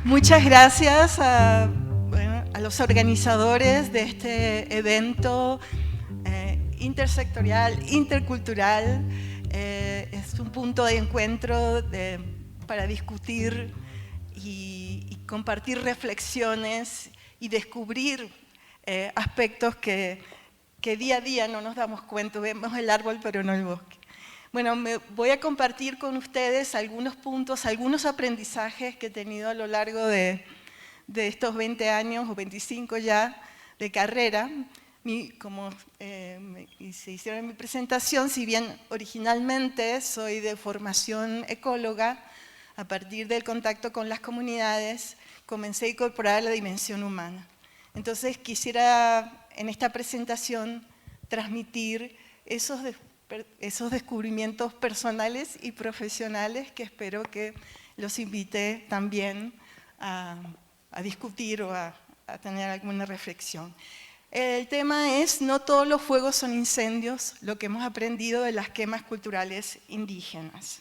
Muchas gracias a los organizadores de este evento intersectorial, intercultural. Es un punto de encuentro para discutir y compartir reflexiones y descubrir aspectos que día a día no nos damos cuenta. Vemos el árbol pero no el bosque. Bueno, voy a compartir con ustedes algunos puntos, algunos aprendizajes que he tenido a lo largo de estos 20 años o 25 ya de carrera. Como se hicieron en mi presentación, si bien originalmente soy de formación ecóloga, a partir del contacto con las comunidades comencé a incorporar la dimensión humana. Entonces quisiera en esta presentación transmitir esos descubrimientos personales y profesionales que espero que los invite también a discutir o a tener alguna reflexión. El tema es: no todos los fuegos son incendios, lo que hemos aprendido de las quemas culturales indígenas.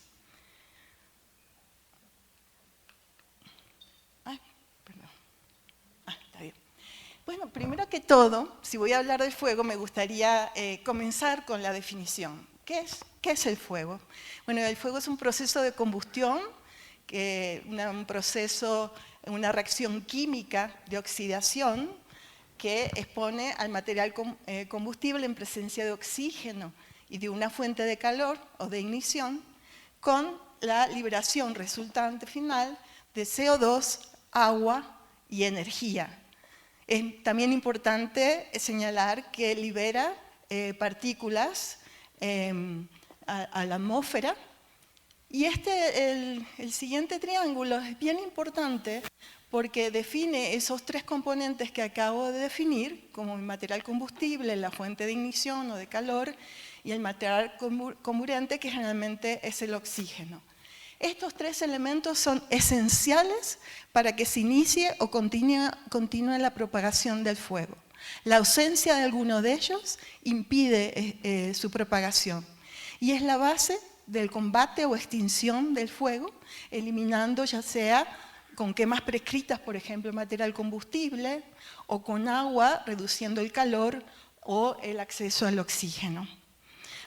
Bueno, primero que todo, si voy a hablar del fuego, me gustaría comenzar con la definición. ¿Qué es el fuego? Bueno, el fuego es un proceso de combustión, un proceso, una reacción química de oxidación que expone al material combustible en presencia de oxígeno y de una fuente de calor o de ignición, con la liberación resultante final de CO2, agua y energía. Es también importante señalar que libera partículas a la atmósfera. Y el siguiente triángulo es bien importante porque define esos tres componentes que acabo de definir, como el material combustible, la fuente de ignición o de calor, y el material comburente, que generalmente es el oxígeno. Estos tres elementos son esenciales para que se inicie o continúe la propagación del fuego. La ausencia de alguno de ellos impide su propagación y es la base del combate o extinción del fuego, eliminando ya sea con quemas prescritas, por ejemplo, material combustible, o con agua, reduciendo el calor o el acceso al oxígeno.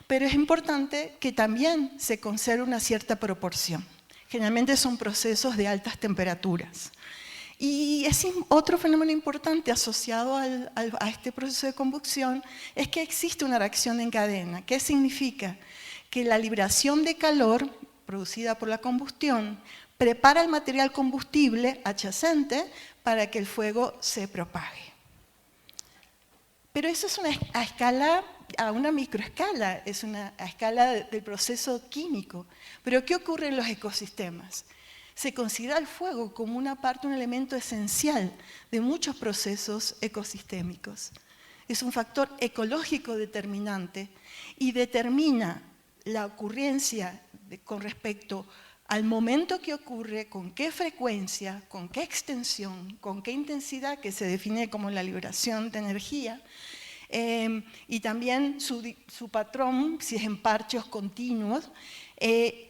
Pero es importante que también se conserve una cierta proporción. Generalmente son procesos de altas temperaturas. Y otro fenómeno importante asociado a este proceso de combustión es que existe una reacción en cadena. ¿Qué significa? Que la liberación de calor producida por la combustión prepara el material combustible adyacente para que el fuego se propague. Pero eso es a una microescala, es a escala del proceso químico. Pero ¿qué ocurre en los ecosistemas? Se considera el fuego como un elemento esencial de muchos procesos ecosistémicos. Es un factor ecológico determinante y determina la ocurrencia con respecto al momento que ocurre, con qué frecuencia, con qué extensión, con qué intensidad, que se define como la liberación de energía, y también su patrón, si es en parchos continuos.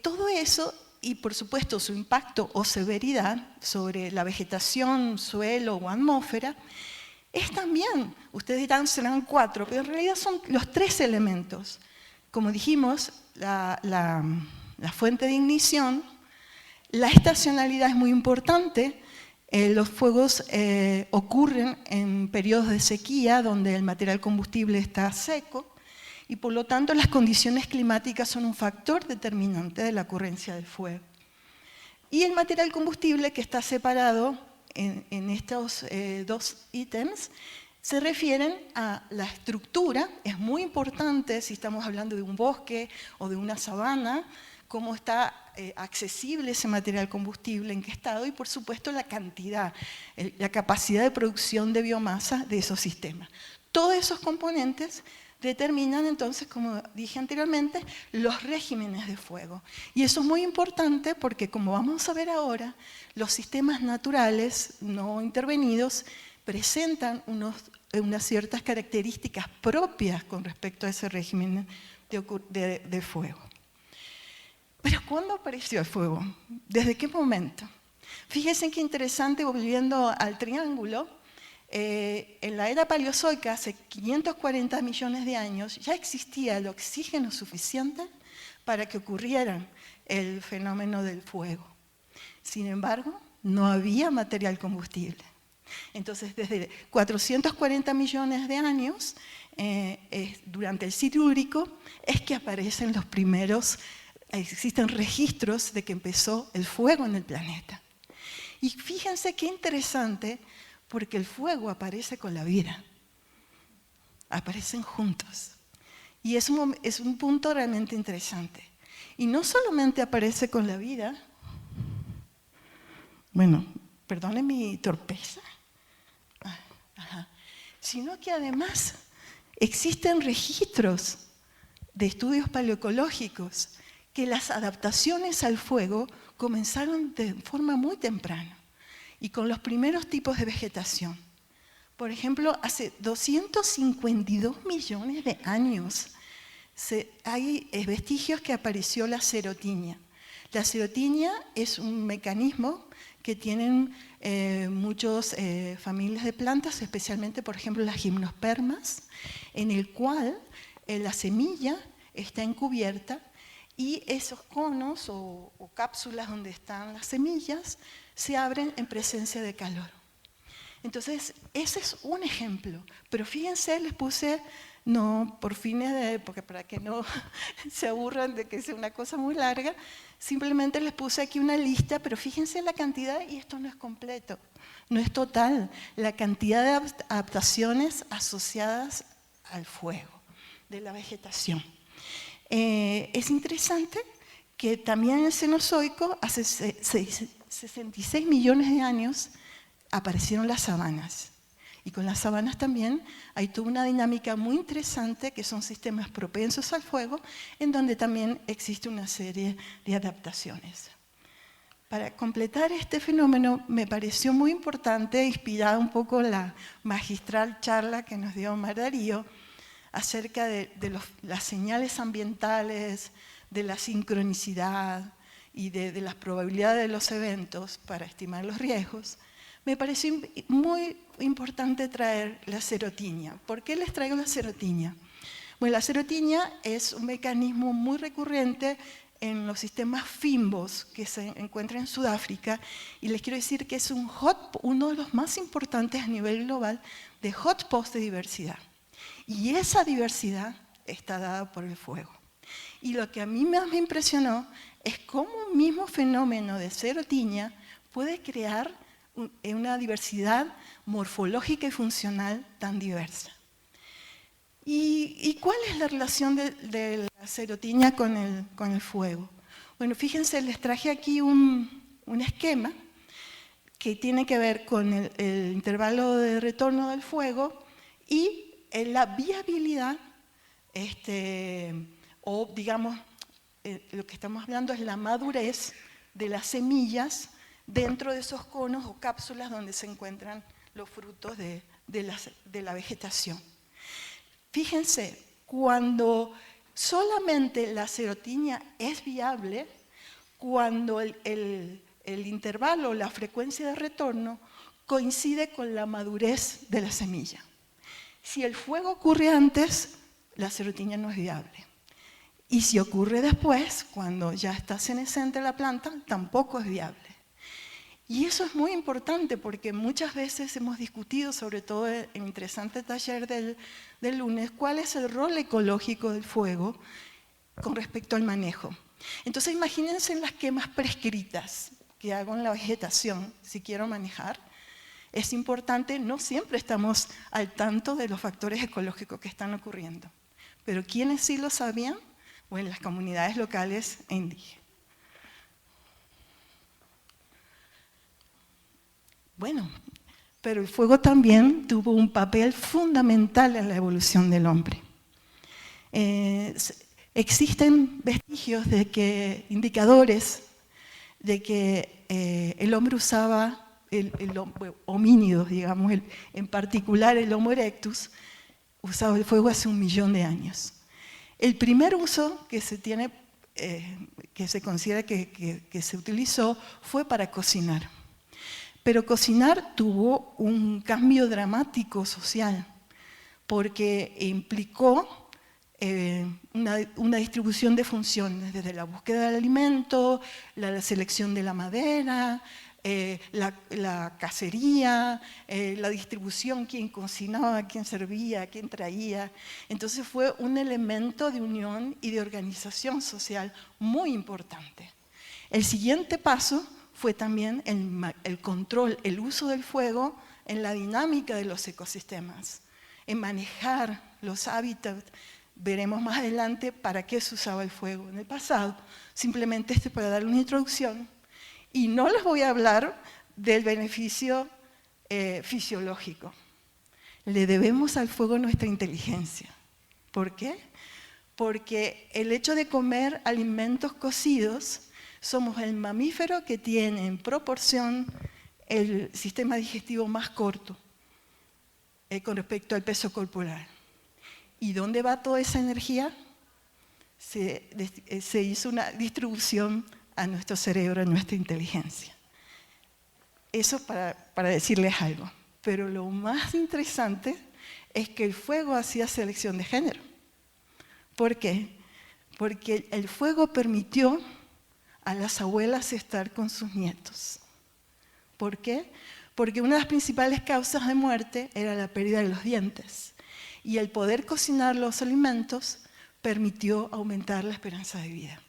Todo eso, y por supuesto su impacto o severidad sobre la vegetación, suelo o atmósfera, es también, ustedes dirán serán 4, pero en realidad son los 3 elementos. Como dijimos, la fuente de ignición, la estacionalidad es muy importante. Los fuegos ocurren en periodos de sequía donde el material combustible está seco y por lo tanto las condiciones climáticas son un factor determinante de la ocurrencia del fuego. Y el material combustible, que está separado en estos 2 ítems, se refieren a la estructura. Es muy importante si estamos hablando de un bosque o de una sabana, cómo está accesible ese material combustible, en qué estado, y por supuesto la cantidad, la capacidad de producción de biomasa de esos sistemas. Todos esos componentes determinan entonces, como dije anteriormente, los regímenes de fuego. Y eso es muy importante porque, como vamos a ver ahora, los sistemas naturales no intervenidos presentan unas ciertas características propias con respecto a ese régimen de fuego. Pero ¿cuándo apareció el fuego? ¿Desde qué momento? Fíjense qué interesante, volviendo al triángulo, en la era paleozoica, hace 540 millones de años, ya existía el oxígeno suficiente para que ocurriera el fenómeno del fuego. Sin embargo, no había material combustible. Entonces, desde 440 millones de años, durante el Silúrico, es que aparecen los primeros, existen registros de que empezó el fuego en el planeta. Y fíjense qué interesante, porque el fuego aparece con la vida. Aparecen juntos. Y es un punto realmente interesante. Y no solamente aparece con la vida, bueno, perdone mi torpeza, sino que además existen registros de estudios paleoecológicos que las adaptaciones al fuego comenzaron de forma muy temprana y con los primeros tipos de vegetación. Por ejemplo, hace 252 millones de años hay vestigios que apareció la serotinia. La serotinia es un mecanismo que tienen muchas familias de plantas, especialmente, por ejemplo, las gimnospermas, en el cual la semilla está encubierta y esos conos o cápsulas donde están las semillas se abren en presencia de calor. Entonces, ese es un ejemplo. Pero fíjense, les puse, no por fines de, porque para que no se aburran de que sea una cosa muy larga, simplemente les puse aquí una lista, pero fíjense la cantidad, y esto no es completo, no es total, la cantidad de adaptaciones asociadas al fuego, de la vegetación. Es interesante que también en el Cenozoico, hace 66 millones de años, aparecieron las sabanas. Y con las sabanas también hay toda una dinámica muy interesante, que son sistemas propensos al fuego, en donde también existe una serie de adaptaciones. Para completar este fenómeno, me pareció muy importante, inspirada un poco en la magistral charla que nos dio Omar Darío, acerca de las señales ambientales, de la sincronicidad y de las probabilidades de los eventos para estimar los riesgos. Me pareció muy importante traer la serotinia. ¿Por qué les traigo la serotinia? Bueno, la serotinia es un mecanismo muy recurrente en los sistemas FIMBOS que se encuentran en Sudáfrica, y les quiero decir que es uno de los más importantes a nivel global de hotspots de diversidad. Y esa diversidad está dada por el fuego. Y lo que a mí más me impresionó es cómo un mismo fenómeno de serotinia puede crear una diversidad morfológica y funcional tan diversa. ¿Y cuál es la relación de la serotinia con el fuego? Bueno, fíjense, les traje aquí un esquema que tiene que ver con el intervalo de retorno del fuego y la viabilidad, o digamos, lo que estamos hablando es la madurez de las semillas dentro de esos conos o cápsulas donde se encuentran los frutos de la vegetación. Fíjense, cuando solamente la serotinia es viable, cuando el intervalo, la frecuencia de retorno, coincide con la madurez de la semilla. Si el fuego ocurre antes, la serotinia no es viable. Y si ocurre después, cuando ya está senescente la planta, tampoco es viable. Y eso es muy importante porque muchas veces hemos discutido, sobre todo en el interesante taller del lunes, cuál es el rol ecológico del fuego con respecto al manejo. Entonces imagínense las quemas prescritas que hago en la vegetación si quiero manejar. Es importante, no siempre estamos al tanto de los factores ecológicos que están ocurriendo. Pero ¿quiénes sí lo sabían? Bueno, las comunidades locales e indígenas. Bueno, pero el fuego también tuvo un papel fundamental en la evolución del hombre. Existen vestigios indicadores de que el hombre usaba, homínidos, digamos, en particular el Homo erectus, usaba el fuego hace 1 millón de años. El primer uso que se considera que se utilizó fue para cocinar. Pero cocinar tuvo un cambio dramático social, porque implicó una distribución de funciones, desde la búsqueda del alimento, la selección de la madera, la cacería, la distribución, quién cocinaba, quién servía, quién traía. Entonces fue un elemento de unión y de organización social muy importante. El siguiente paso fue también el control, el uso del fuego en la dinámica de los ecosistemas, en manejar los hábitats. Veremos más adelante para qué se usaba el fuego en el pasado. Simplemente para darle una introducción. Y no les voy a hablar del beneficio fisiológico. Le debemos al fuego nuestra inteligencia. ¿Por qué? Porque el hecho de comer alimentos cocidos, somos el mamífero que tiene en proporción el sistema digestivo más corto con respecto al peso corporal. ¿Y dónde va toda esa energía? Se hizo una distribución a nuestro cerebro, a nuestra inteligencia. Eso para decirles algo. Pero lo más interesante es que el fuego hacía selección de género. ¿Por qué? Porque el fuego permitió a las abuelas estar con sus nietos. ¿Por qué? Porque una de las principales causas de muerte era la pérdida de los dientes. Y el poder cocinar los alimentos permitió aumentar la esperanza de vida.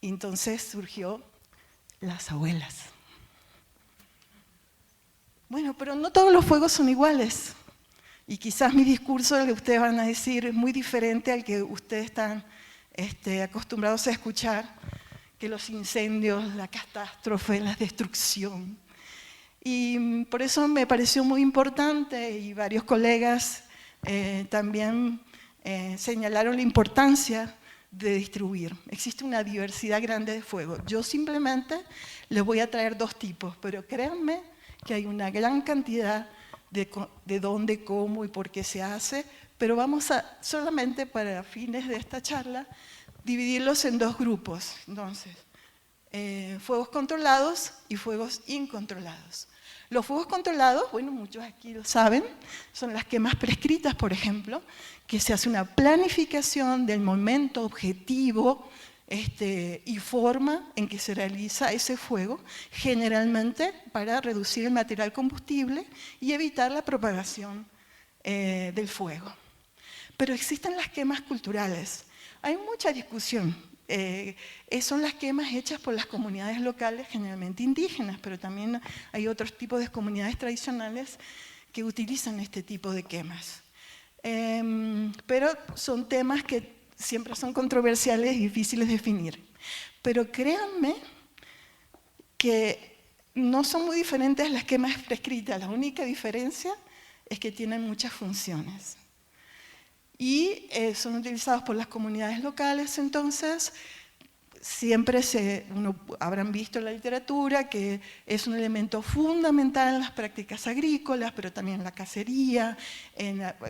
Y entonces surgió las abuelas. Bueno, pero no todos los fuegos son iguales. Y quizás mi discurso, lo que ustedes van a decir, es muy diferente al que ustedes están acostumbrados a escuchar, que los incendios, la catástrofe, la destrucción. Y por eso me pareció muy importante, y varios colegas también señalaron la importancia de distribuir. Existe una diversidad grande de fuego. Yo simplemente les voy a traer dos tipos, pero créanme que hay una gran cantidad de dónde, cómo y por qué se hace, pero vamos a, solamente para fines de esta charla, dividirlos en dos grupos. Entonces, fuegos controlados y fuegos incontrolados. Los fuegos controlados, bueno, muchos aquí lo saben, son las quemas prescritas, por ejemplo, que se hace una planificación del momento objetivo y forma en que se realiza ese fuego, generalmente para reducir el material combustible y evitar la propagación del fuego. Pero existen las quemas culturales. Hay mucha discusión. Son las quemas hechas por las comunidades locales, generalmente indígenas, pero también hay otros tipos de comunidades tradicionales que utilizan este tipo de quemas. Pero son temas que siempre son controversiales y difíciles de definir. Pero créanme que no son muy diferentes las quemas prescritas, la única diferencia es que tienen muchas funciones. Y son utilizados por las comunidades locales, entonces siempre habrán visto en la literatura que es un elemento fundamental en las prácticas agrícolas, pero también en la cacería.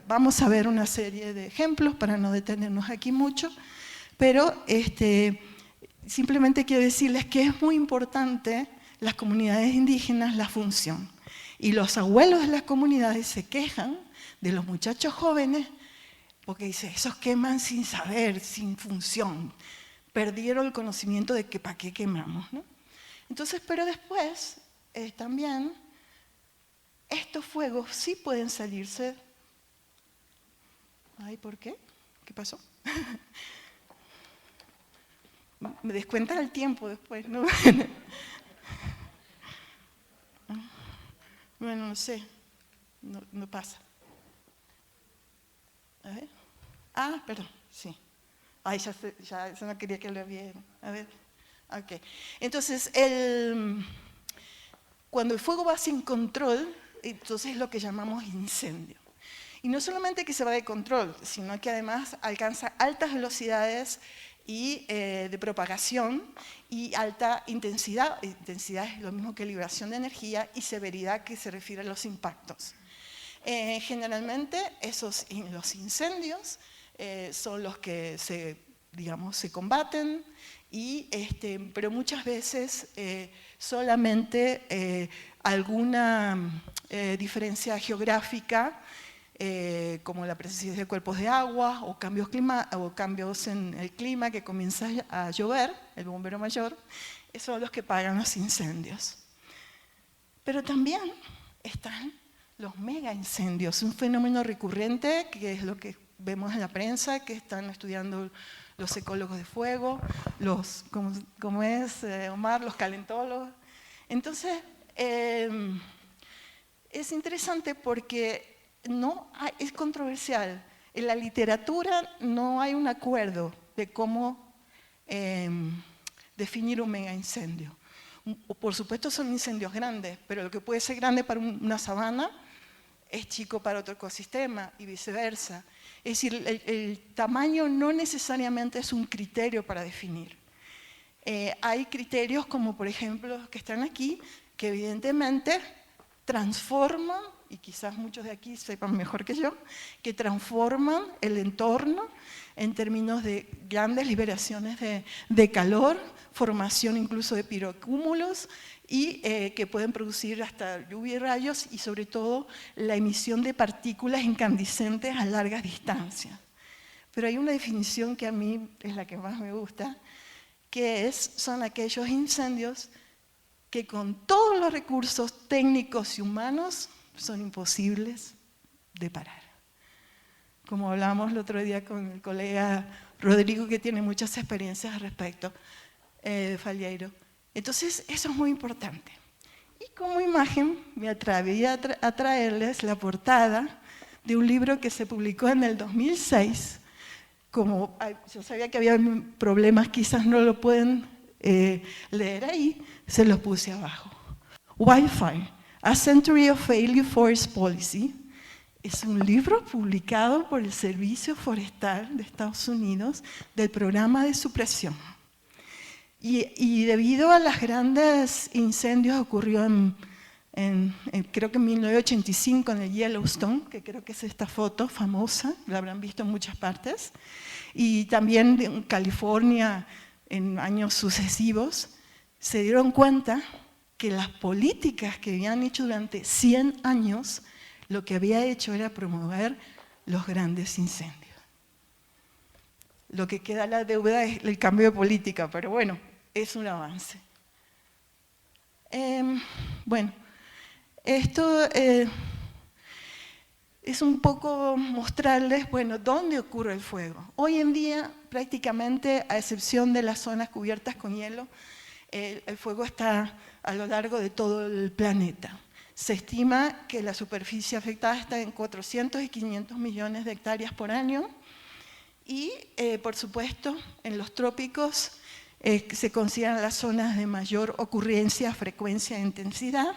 Vamos a ver una serie de ejemplos para no detenernos aquí mucho, pero simplemente quiero decirles que es muy importante las comunidades indígenas, la función. Y los abuelos de las comunidades se quejan de los muchachos jóvenes porque dice, esos queman sin saber, sin función. Perdieron el conocimiento de que para qué quemamos, ¿no? Entonces, pero después, también, estos fuegos sí pueden salirse. Ay, ¿por qué? ¿Qué pasó? Me descuentan el tiempo después, ¿no? Bueno, no sé, no pasa. A ver. Ah, perdón, sí. Ay, ya no quería que lo vieran. A ver. Ok. Entonces, cuando el fuego va sin control, entonces es lo que llamamos incendio. Y no solamente que se va de control, sino que además alcanza altas velocidades de propagación y alta intensidad. Intensidad es lo mismo que liberación de energía y severidad, que se refiere a los impactos. Generalmente los incendios son los que se combaten Pero muchas veces solamente alguna diferencia geográfica, como la presencia de cuerpos de agua o cambios en el clima, que comienza a llover, el bombero mayor, son los que apagan los incendios. Pero también están los mega incendios, un fenómeno recurrente que es lo que vemos en la prensa, que están estudiando los ecólogos de fuego, como es Omar, los calentólogos. Entonces, es interesante porque es controversial. En la literatura no hay un acuerdo de cómo definir un mega incendio. Por supuesto son incendios grandes, pero lo que puede ser grande para una sabana es chico para otro ecosistema y viceversa. Es decir, el tamaño no necesariamente es un criterio para definir. Hay criterios como, por ejemplo, los que están aquí, que evidentemente transforman, y quizás muchos de aquí sepan mejor que yo, que transforman el entorno en términos de grandes liberaciones de calor, formación incluso de pirocúmulos, y que pueden producir hasta lluvia y rayos, y sobre todo la emisión de partículas incandescentes a largas distancias. Pero hay una definición que a mí es la que más me gusta, que son aquellos incendios que con todos los recursos técnicos y humanos son imposibles de parar. Como hablamos el otro día con el colega Rodrigo, que tiene muchas experiencias al respecto, Falleiro. Entonces, eso es muy importante. Y como imagen, me atreví a traerles la portada de un libro que se publicó en el 2006. Como yo sabía que había problemas, quizás no lo pueden leer ahí, se los puse abajo. Wildfire, A Century of Failure Forest Policy. Es un libro publicado por el Servicio Forestal de Estados Unidos del programa de supresión. Y debido a los grandes incendios ocurrió creo que en 1985 en el Yellowstone, que creo que es esta foto famosa, la habrán visto en muchas partes, y también en California en años sucesivos, se dieron cuenta que las políticas que habían hecho durante 100 años, lo que había hecho era promover los grandes incendios. Lo que queda la deuda es el cambio de política, pero bueno, es un avance. Bueno, esto es un poco mostrarles, bueno, dónde ocurre el fuego. Hoy en día, prácticamente, a excepción de las zonas cubiertas con hielo, el fuego está a lo largo de todo el planeta. Se estima que la superficie afectada está en 400 y 500 millones de hectáreas por año y, por supuesto, en los trópicos se consideran las zonas de mayor ocurrencia, frecuencia e intensidad,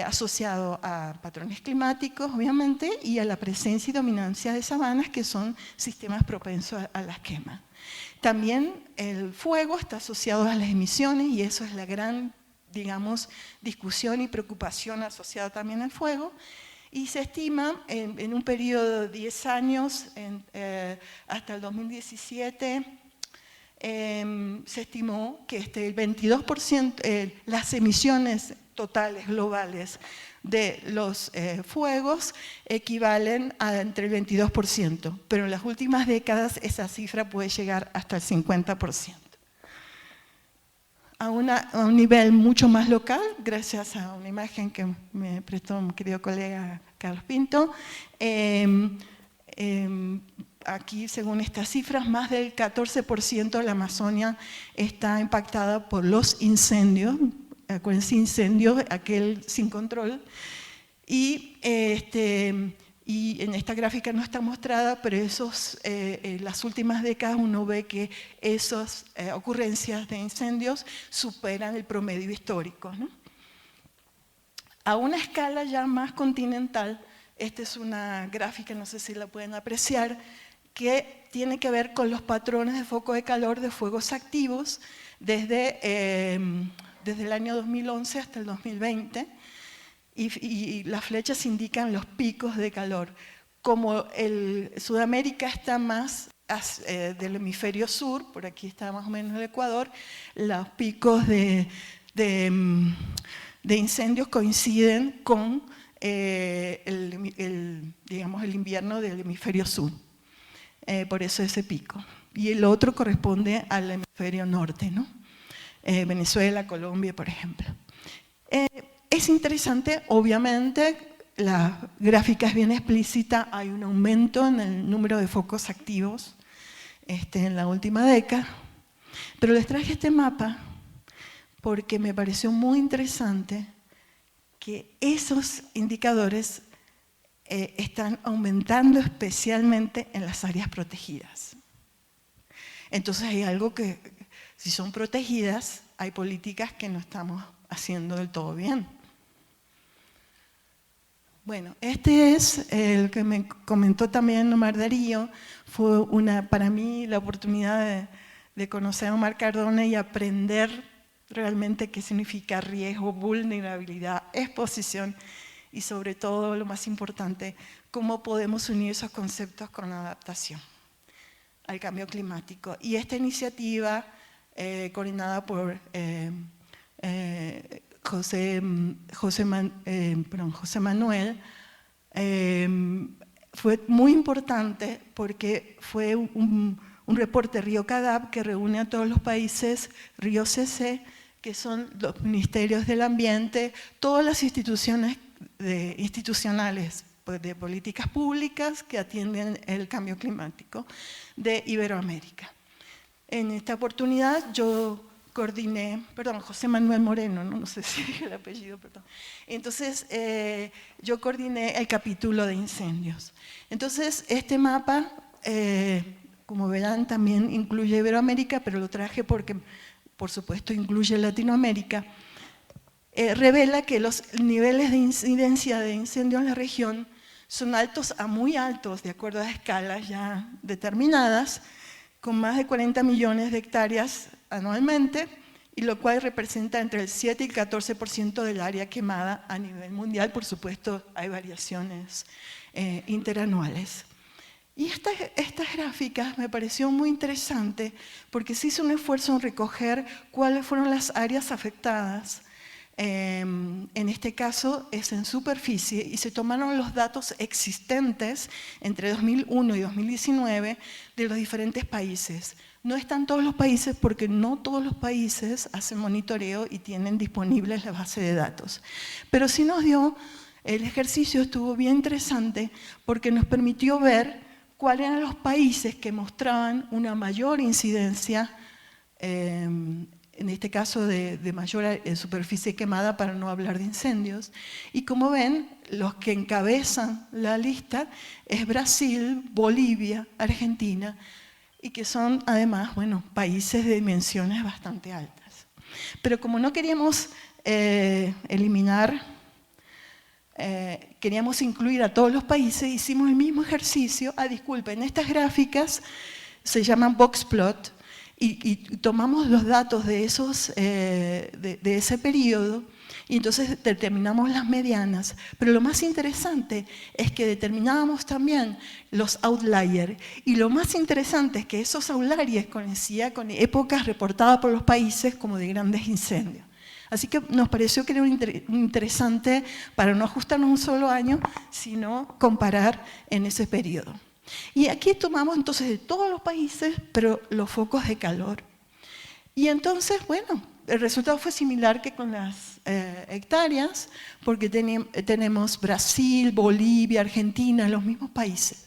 asociado a patrones climáticos, obviamente, y a la presencia y dominancia de sabanas, que son sistemas propensos a las quemas. También el fuego está asociado a las emisiones, y eso es la gran, digamos, discusión y preocupación asociada también al fuego, y se estima en un periodo de 10 años, hasta el 2017, se estimó que el 22%, las emisiones totales globales de los fuegos equivalen a entre el 22%, pero en las últimas décadas esa cifra puede llegar hasta el 50%. A un nivel mucho más local, gracias a una imagen que me prestó mi querido colega Carlos Pinto, aquí, según estas cifras, más del 14% de la Amazonia está impactada por los incendios. Acuérdense, incendios, aquel sin control. Y en esta gráfica no está mostrada, pero en las últimas décadas uno ve que esas ocurrencias de incendios superan el promedio histórico, ¿no? A una escala ya más continental, esta es una gráfica, no sé si la pueden apreciar, que tiene que ver con los patrones de foco de calor de fuegos activos desde el año 2011 hasta el 2020, y las flechas indican los picos de calor. Como Sudamérica está más del hemisferio sur, por aquí está más o menos el Ecuador, los picos de incendios coinciden con digamos, el invierno del hemisferio sur. Por eso ese pico. Y el otro corresponde al hemisferio norte, ¿no? Venezuela, Colombia, por ejemplo. Es interesante, obviamente, la gráfica es bien explícita, hay un aumento en el número de focos activos en la última década, pero les traje este mapa porque me pareció muy interesante que esos indicadores están aumentando especialmente en las áreas protegidas. Entonces hay algo que, si son protegidas, hay políticas que no estamos haciendo del todo bien. Bueno, este es el que me comentó también Omar Darío. Fue para mí la oportunidad de conocer a Omar Cardona y aprender realmente qué significa riesgo, vulnerabilidad, exposición y sobre todo, lo más importante, cómo podemos unir esos conceptos con la adaptación al cambio climático. Y esta iniciativa, coordinada por José Manuel, fue muy importante porque fue un reporte Río CADAP que reúne a todos los países, Río CC, que son los ministerios del ambiente, todas las instituciones institucionales de políticas públicas que atienden el cambio climático de Iberoamérica. En esta oportunidad yo coordiné, perdón, José Manuel Moreno, no sé si dije el apellido, perdón. Entonces, yo coordiné el capítulo de incendios. Entonces, este mapa, como verán, también incluye Iberoamérica, pero lo traje porque, por supuesto, incluye Latinoamérica. Revela que los niveles de incidencia de incendios en la región son altos a muy altos, de acuerdo a escalas ya determinadas, con más de 40 millones de hectáreas anualmente, y lo cual representa entre el 7 y el 14% del área quemada a nivel mundial. Por supuesto, hay variaciones interanuales. Y estas gráficas me pareció muy interesante porque se hizo un esfuerzo en recoger cuáles fueron las áreas afectadas. En este caso es en superficie y se tomaron los datos existentes entre 2001 y 2019 de los diferentes países. No están todos los países porque no todos los países hacen monitoreo y tienen disponibles la base de datos. Pero sí nos dio, el ejercicio estuvo bien interesante porque nos permitió ver cuáles eran los países que mostraban una mayor incidencia en este caso de mayor superficie quemada, para no hablar de incendios. Y como ven, los que encabezan la lista es Brasil, Bolivia, Argentina, y que son además, bueno, países de dimensiones bastante altas. Pero como no queríamos queríamos incluir a todos los países, hicimos el mismo ejercicio. Disculpen, estas gráficas se llaman boxplot, y tomamos los datos de ese periodo y entonces determinamos las medianas. Pero lo más interesante es que determinábamos también los outliers, y lo más interesante es que esos outliers coincidían con épocas reportadas por los países como de grandes incendios. Así que nos pareció que era interesante para no ajustarnos un solo año, sino comparar en ese periodo. Y aquí tomamos entonces de todos los países, pero los focos de calor. Y entonces, bueno, el resultado fue similar que con las hectáreas, porque tenemos Brasil, Bolivia, Argentina, los mismos países.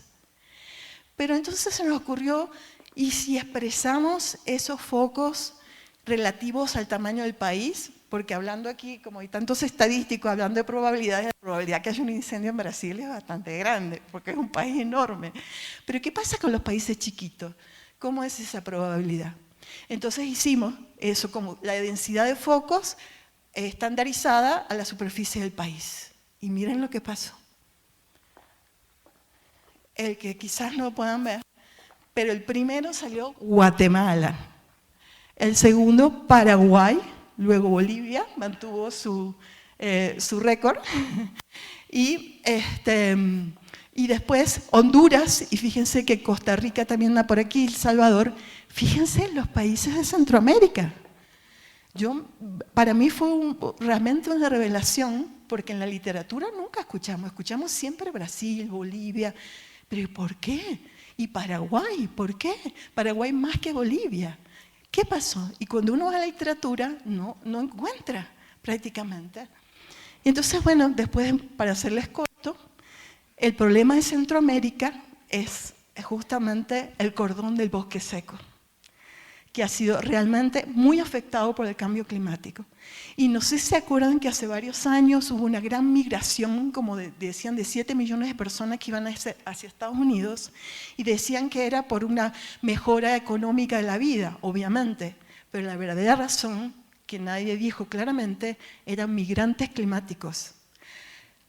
Pero entonces se nos ocurrió, ¿y si expresamos esos focos relativos al tamaño del país? Porque hablando aquí, como hay tantos estadísticos hablando de probabilidades, la probabilidad que haya un incendio en Brasil es bastante grande, porque es un país enorme. Pero ¿qué pasa con los países chiquitos? ¿Cómo es esa probabilidad? Entonces hicimos eso, como la densidad de focos estandarizada a la superficie del país. Y miren lo que pasó. El que quizás no lo puedan ver, pero el primero salió Guatemala, el segundo Paraguay, luego Bolivia mantuvo su récord, y Y después Honduras, y fíjense que Costa Rica también anda por aquí, El Salvador. Fíjense los países de Centroamérica. Para mí fue realmente una revelación, porque en la literatura nunca escuchamos siempre Brasil, Bolivia, pero ¿por qué? Y Paraguay, ¿por qué? Paraguay más que Bolivia. ¿Qué pasó? Y cuando uno va a la literatura, no encuentra prácticamente. Entonces, bueno, después, para hacerles corto, el problema de Centroamérica es justamente el cordón del bosque seco, que ha sido realmente muy afectado por el cambio climático. Y no sé si se acuerdan que hace varios años hubo una gran migración, como decían, de 7 millones de personas que iban hacia Estados Unidos, y decían que era por una mejora económica de la vida, obviamente, pero la verdadera razón, que nadie dijo claramente, eran migrantes climáticos.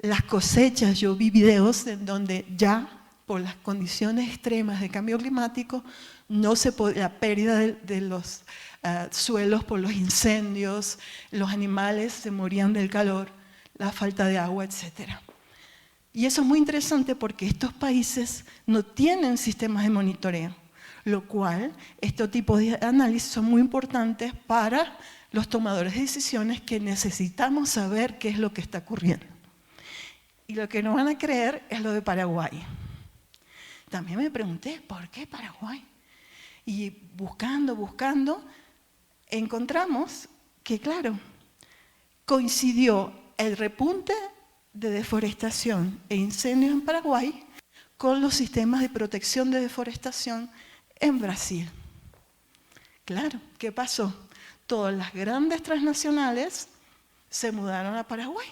Las cosechas, yo vi videos en donde ya, por las condiciones extremas de cambio climático, la pérdida de los suelos por los incendios, los animales se morían del calor, la falta de agua, etc. Y eso es muy interesante porque estos países no tienen sistemas de monitoreo, lo cual estos tipos de análisis son muy importantes para los tomadores de decisiones, que necesitamos saber qué es lo que está ocurriendo. Y lo que no van a creer es lo de Paraguay. También me pregunté, ¿por qué Paraguay? Y buscando, encontramos que, claro, coincidió el repunte de deforestación e incendios en Paraguay con los sistemas de protección de deforestación en Brasil. Claro, ¿qué pasó? Todas las grandes transnacionales se mudaron a Paraguay.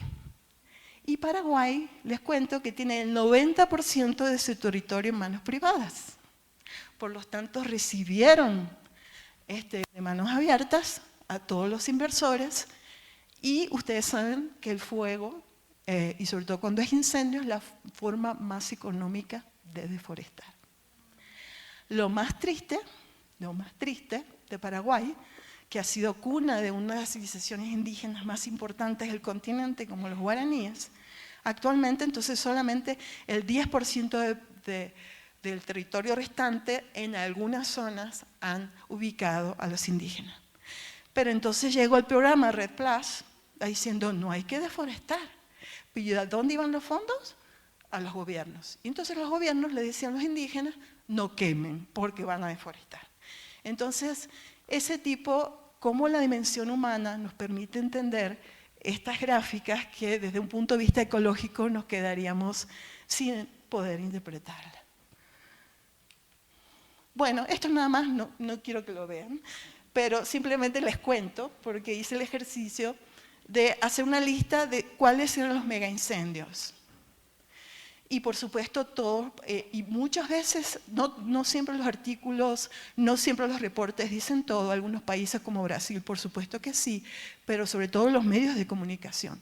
Y Paraguay, les cuento que tiene el 90% de su territorio en manos privadas. Por lo tanto, recibieron de manos abiertas a todos los inversores, y ustedes saben que el fuego, y sobre todo cuando es incendio, es la forma más económica de deforestar. Lo más triste de Paraguay, que ha sido cuna de una de las civilizaciones indígenas más importantes del continente, como los guaraníes, actualmente entonces solamente el 10% del territorio restante en algunas zonas han ubicado a los indígenas. Pero entonces llegó el programa Red Plus diciendo no hay que deforestar. ¿Y a dónde iban los fondos? A los gobiernos. Y entonces los gobiernos le decían a los indígenas no quemen porque van a deforestar. Entonces ese tipo, como la dimensión humana nos permite entender estas gráficas que desde un punto de vista ecológico nos quedaríamos sin poder interpretarlas. Bueno, esto nada más, no quiero que lo vean, pero simplemente les cuento, porque hice el ejercicio de hacer una lista de cuáles eran los megaincendios. Y por supuesto todos, y muchas veces, no siempre los artículos, no siempre los reportes dicen todo, algunos países como Brasil por supuesto que sí, pero sobre todo los medios de comunicación.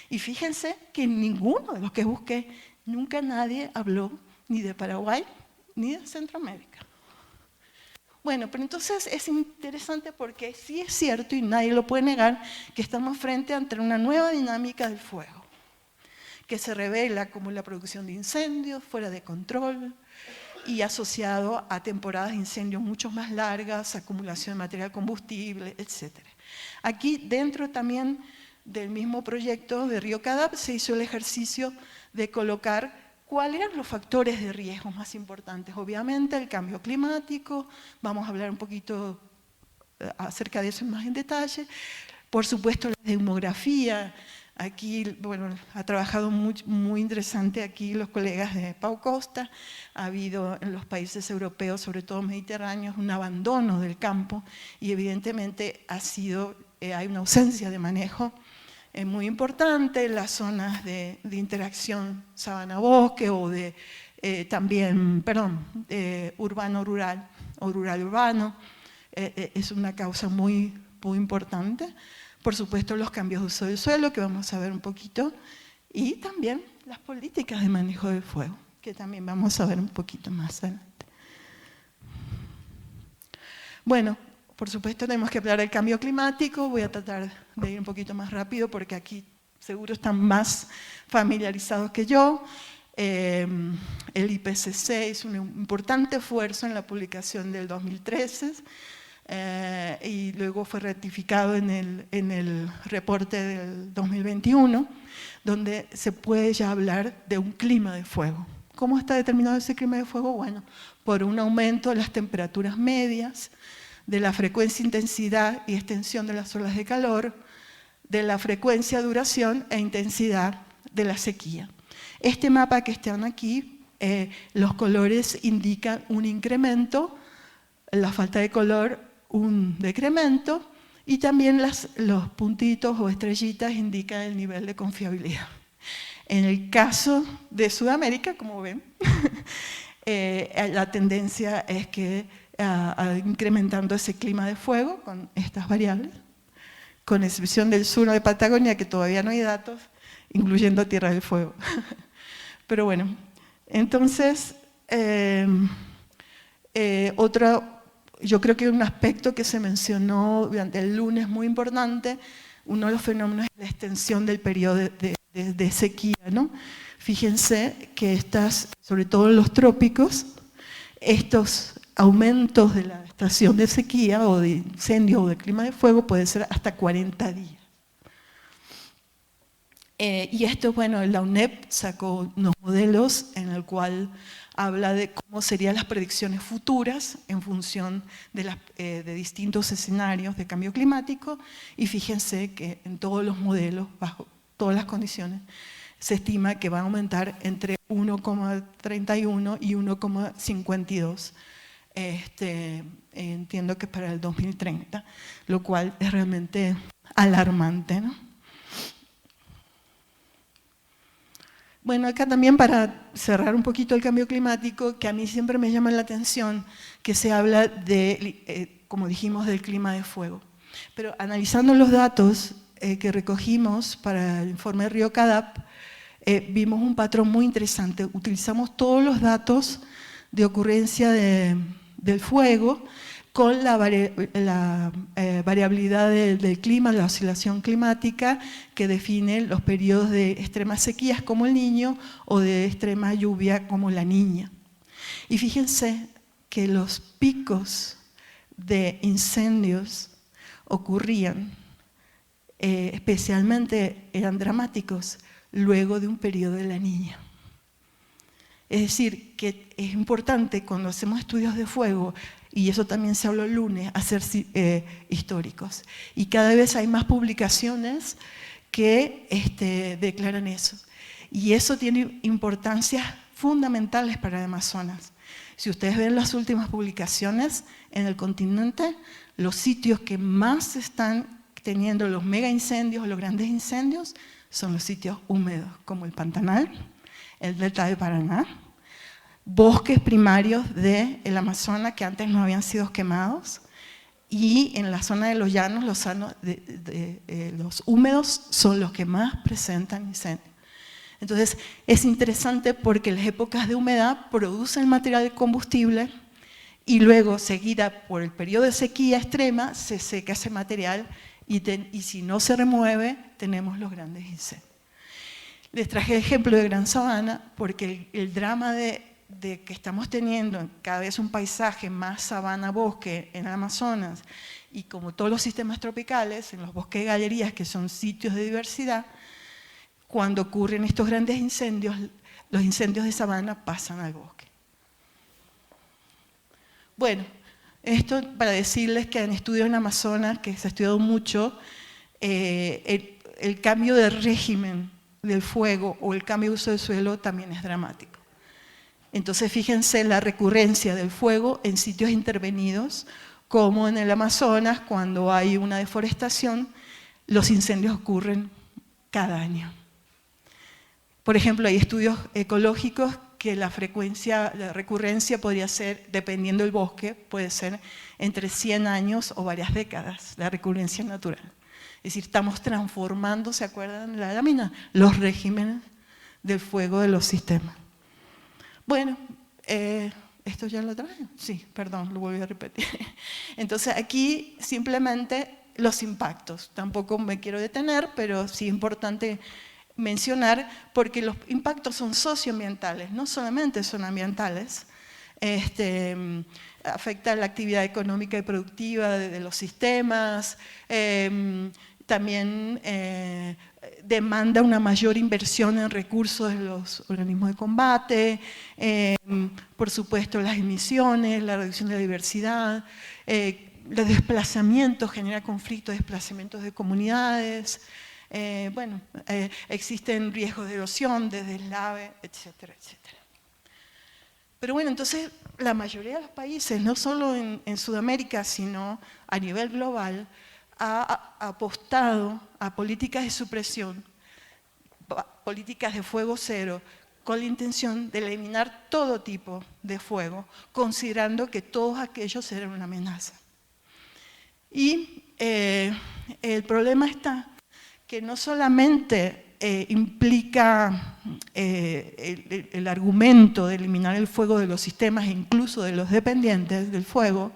Y fíjense que en ninguno de los que busqué, nunca nadie habló ni de Paraguay ni de Centroamérica. Bueno, pero entonces es interesante porque sí es cierto, y nadie lo puede negar, que estamos frente a una nueva dinámica del fuego, que se revela como la producción de incendios fuera de control y asociado a temporadas de incendios mucho más largas, acumulación de material combustible, etc. Aquí dentro también del mismo proyecto de Río Cadap se hizo el ejercicio de colocar cuáles eran los factores de riesgo más importantes. Obviamente el cambio climático, vamos a hablar un poquito acerca de eso más en detalle. Por supuesto la demografía. Aquí, bueno, ha trabajado muy interesante aquí los colegas de Pau Costa. Ha habido en los países europeos, sobre todo mediterráneos, un abandono del campo y evidentemente hay una ausencia de manejo muy importante en las zonas de interacción sabana-bosque o urbano-rural o rural-urbano. Es una causa muy importante. Por supuesto, los cambios de uso del suelo, que vamos a ver un poquito, y también las políticas de manejo del fuego, que también vamos a ver un poquito más adelante. Bueno, por supuesto tenemos que hablar del cambio climático, voy a tratar de ir un poquito más rápido porque aquí seguro están más familiarizados que yo. El IPCC hizo un importante esfuerzo en la publicación del 2013 y luego fue ratificado en el reporte del 2021, donde se puede ya hablar de un clima de fuego. ¿Cómo está determinado ese clima de fuego? Bueno, por un aumento de las temperaturas medias, de la frecuencia, intensidad y extensión de las olas de calor, de la frecuencia, duración e intensidad de la sequía. Este mapa que están aquí, los colores indican un incremento, la falta de color un decremento, y también los puntitos o estrellitas indican el nivel de confiabilidad. En el caso de Sudamérica, como ven, la tendencia es que incrementando ese clima de fuego con estas variables, con excepción del sur de Patagonia, que todavía no hay datos, incluyendo Tierra del Fuego. Pero bueno, entonces, yo creo que un aspecto que se mencionó durante el lunes muy importante, uno de los fenómenos es la extensión del periodo de sequía, ¿no? Fíjense que sobre todo en los trópicos, estos aumentos de la estación de sequía o de incendio o de clima de fuego puede ser hasta 40 días. Y esto, bueno, la UNEP sacó unos modelos en el cual habla de cómo serían las predicciones futuras en función de distintos escenarios de cambio climático, y fíjense que en todos los modelos, bajo todas las condiciones, se estima que va a aumentar entre 1,31 y 1,52. Entiendo que para el 2030, lo cual es realmente alarmante, ¿no? Bueno, acá también para cerrar un poquito el cambio climático, que a mí siempre me llama la atención, que se habla de, como dijimos, del clima de fuego. Pero analizando los datos que recogimos para el informe Río Cadap, vimos un patrón muy interesante. Utilizamos todos los datos de ocurrencia del fuego con la variabilidad del clima, la oscilación climática que define los periodos de extremas sequías como el Niño o de extrema lluvia como la Niña. Y fíjense que los picos de incendios ocurrían, especialmente eran dramáticos, luego de un periodo de la Niña. Es decir, que es importante cuando hacemos estudios de fuego, y eso también se habló el lunes, hacer históricos. Y cada vez hay más publicaciones que declaran eso. Y eso tiene importancias fundamentales para el Amazonas. Si ustedes ven las últimas publicaciones en el continente, los sitios que más están teniendo los mega incendios o los grandes incendios son los sitios húmedos, como el Pantanal, el Delta del Paraná, bosques primarios del Amazonas que antes no habían sido quemados, y en la zona de los llanos, los húmedos son los que más presentan incendios. Entonces es interesante porque las épocas de humedad producen material de combustible y luego, seguida por el periodo de sequía extrema, se seca ese material y si no se remueve, tenemos los grandes incendios. Les traje el ejemplo de Gran Sabana porque el drama de que estamos teniendo cada vez un paisaje más sabana-bosque en el Amazonas, y como todos los sistemas tropicales, en los bosques de galerías, que son sitios de diversidad, cuando ocurren estos grandes incendios, los incendios de sabana pasan al bosque. Bueno, esto para decirles que en estudios en Amazonas, que se ha estudiado mucho, el cambio de régimen del fuego o el cambio de uso del suelo también es dramático. Entonces fíjense la recurrencia del fuego en sitios intervenidos, como en el Amazonas, cuando hay una deforestación, los incendios ocurren cada año. Por ejemplo, hay estudios ecológicos que la recurrencia podría ser, dependiendo del bosque, puede ser entre 100 años o varias décadas, la recurrencia natural. Es decir, estamos transformando, ¿se acuerdan de la lámina? Los regímenes del fuego de los sistemas. Bueno, ¿esto ya lo traje? Sí, perdón, lo volví a repetir. Entonces aquí simplemente los impactos. Tampoco me quiero detener, pero sí es importante mencionar porque los impactos son socioambientales, no solamente son ambientales. Afecta la actividad económica y productiva de los sistemas, también demanda una mayor inversión en recursos de los organismos de combate, por supuesto las emisiones, la reducción de la diversidad, los desplazamientos, genera conflictos, desplazamientos de comunidades, bueno, existen riesgos de erosión, de deslave, etcétera, etcétera. Pero bueno, entonces la mayoría de los países, no solo en Sudamérica, sino a nivel global, ha apostado a políticas de supresión, políticas de fuego cero, con la intención de eliminar todo tipo de fuego, considerando que todos aquellos eran una amenaza. Y el problema está que no solamente implica el argumento de eliminar el fuego de los sistemas e incluso de los dependientes del fuego,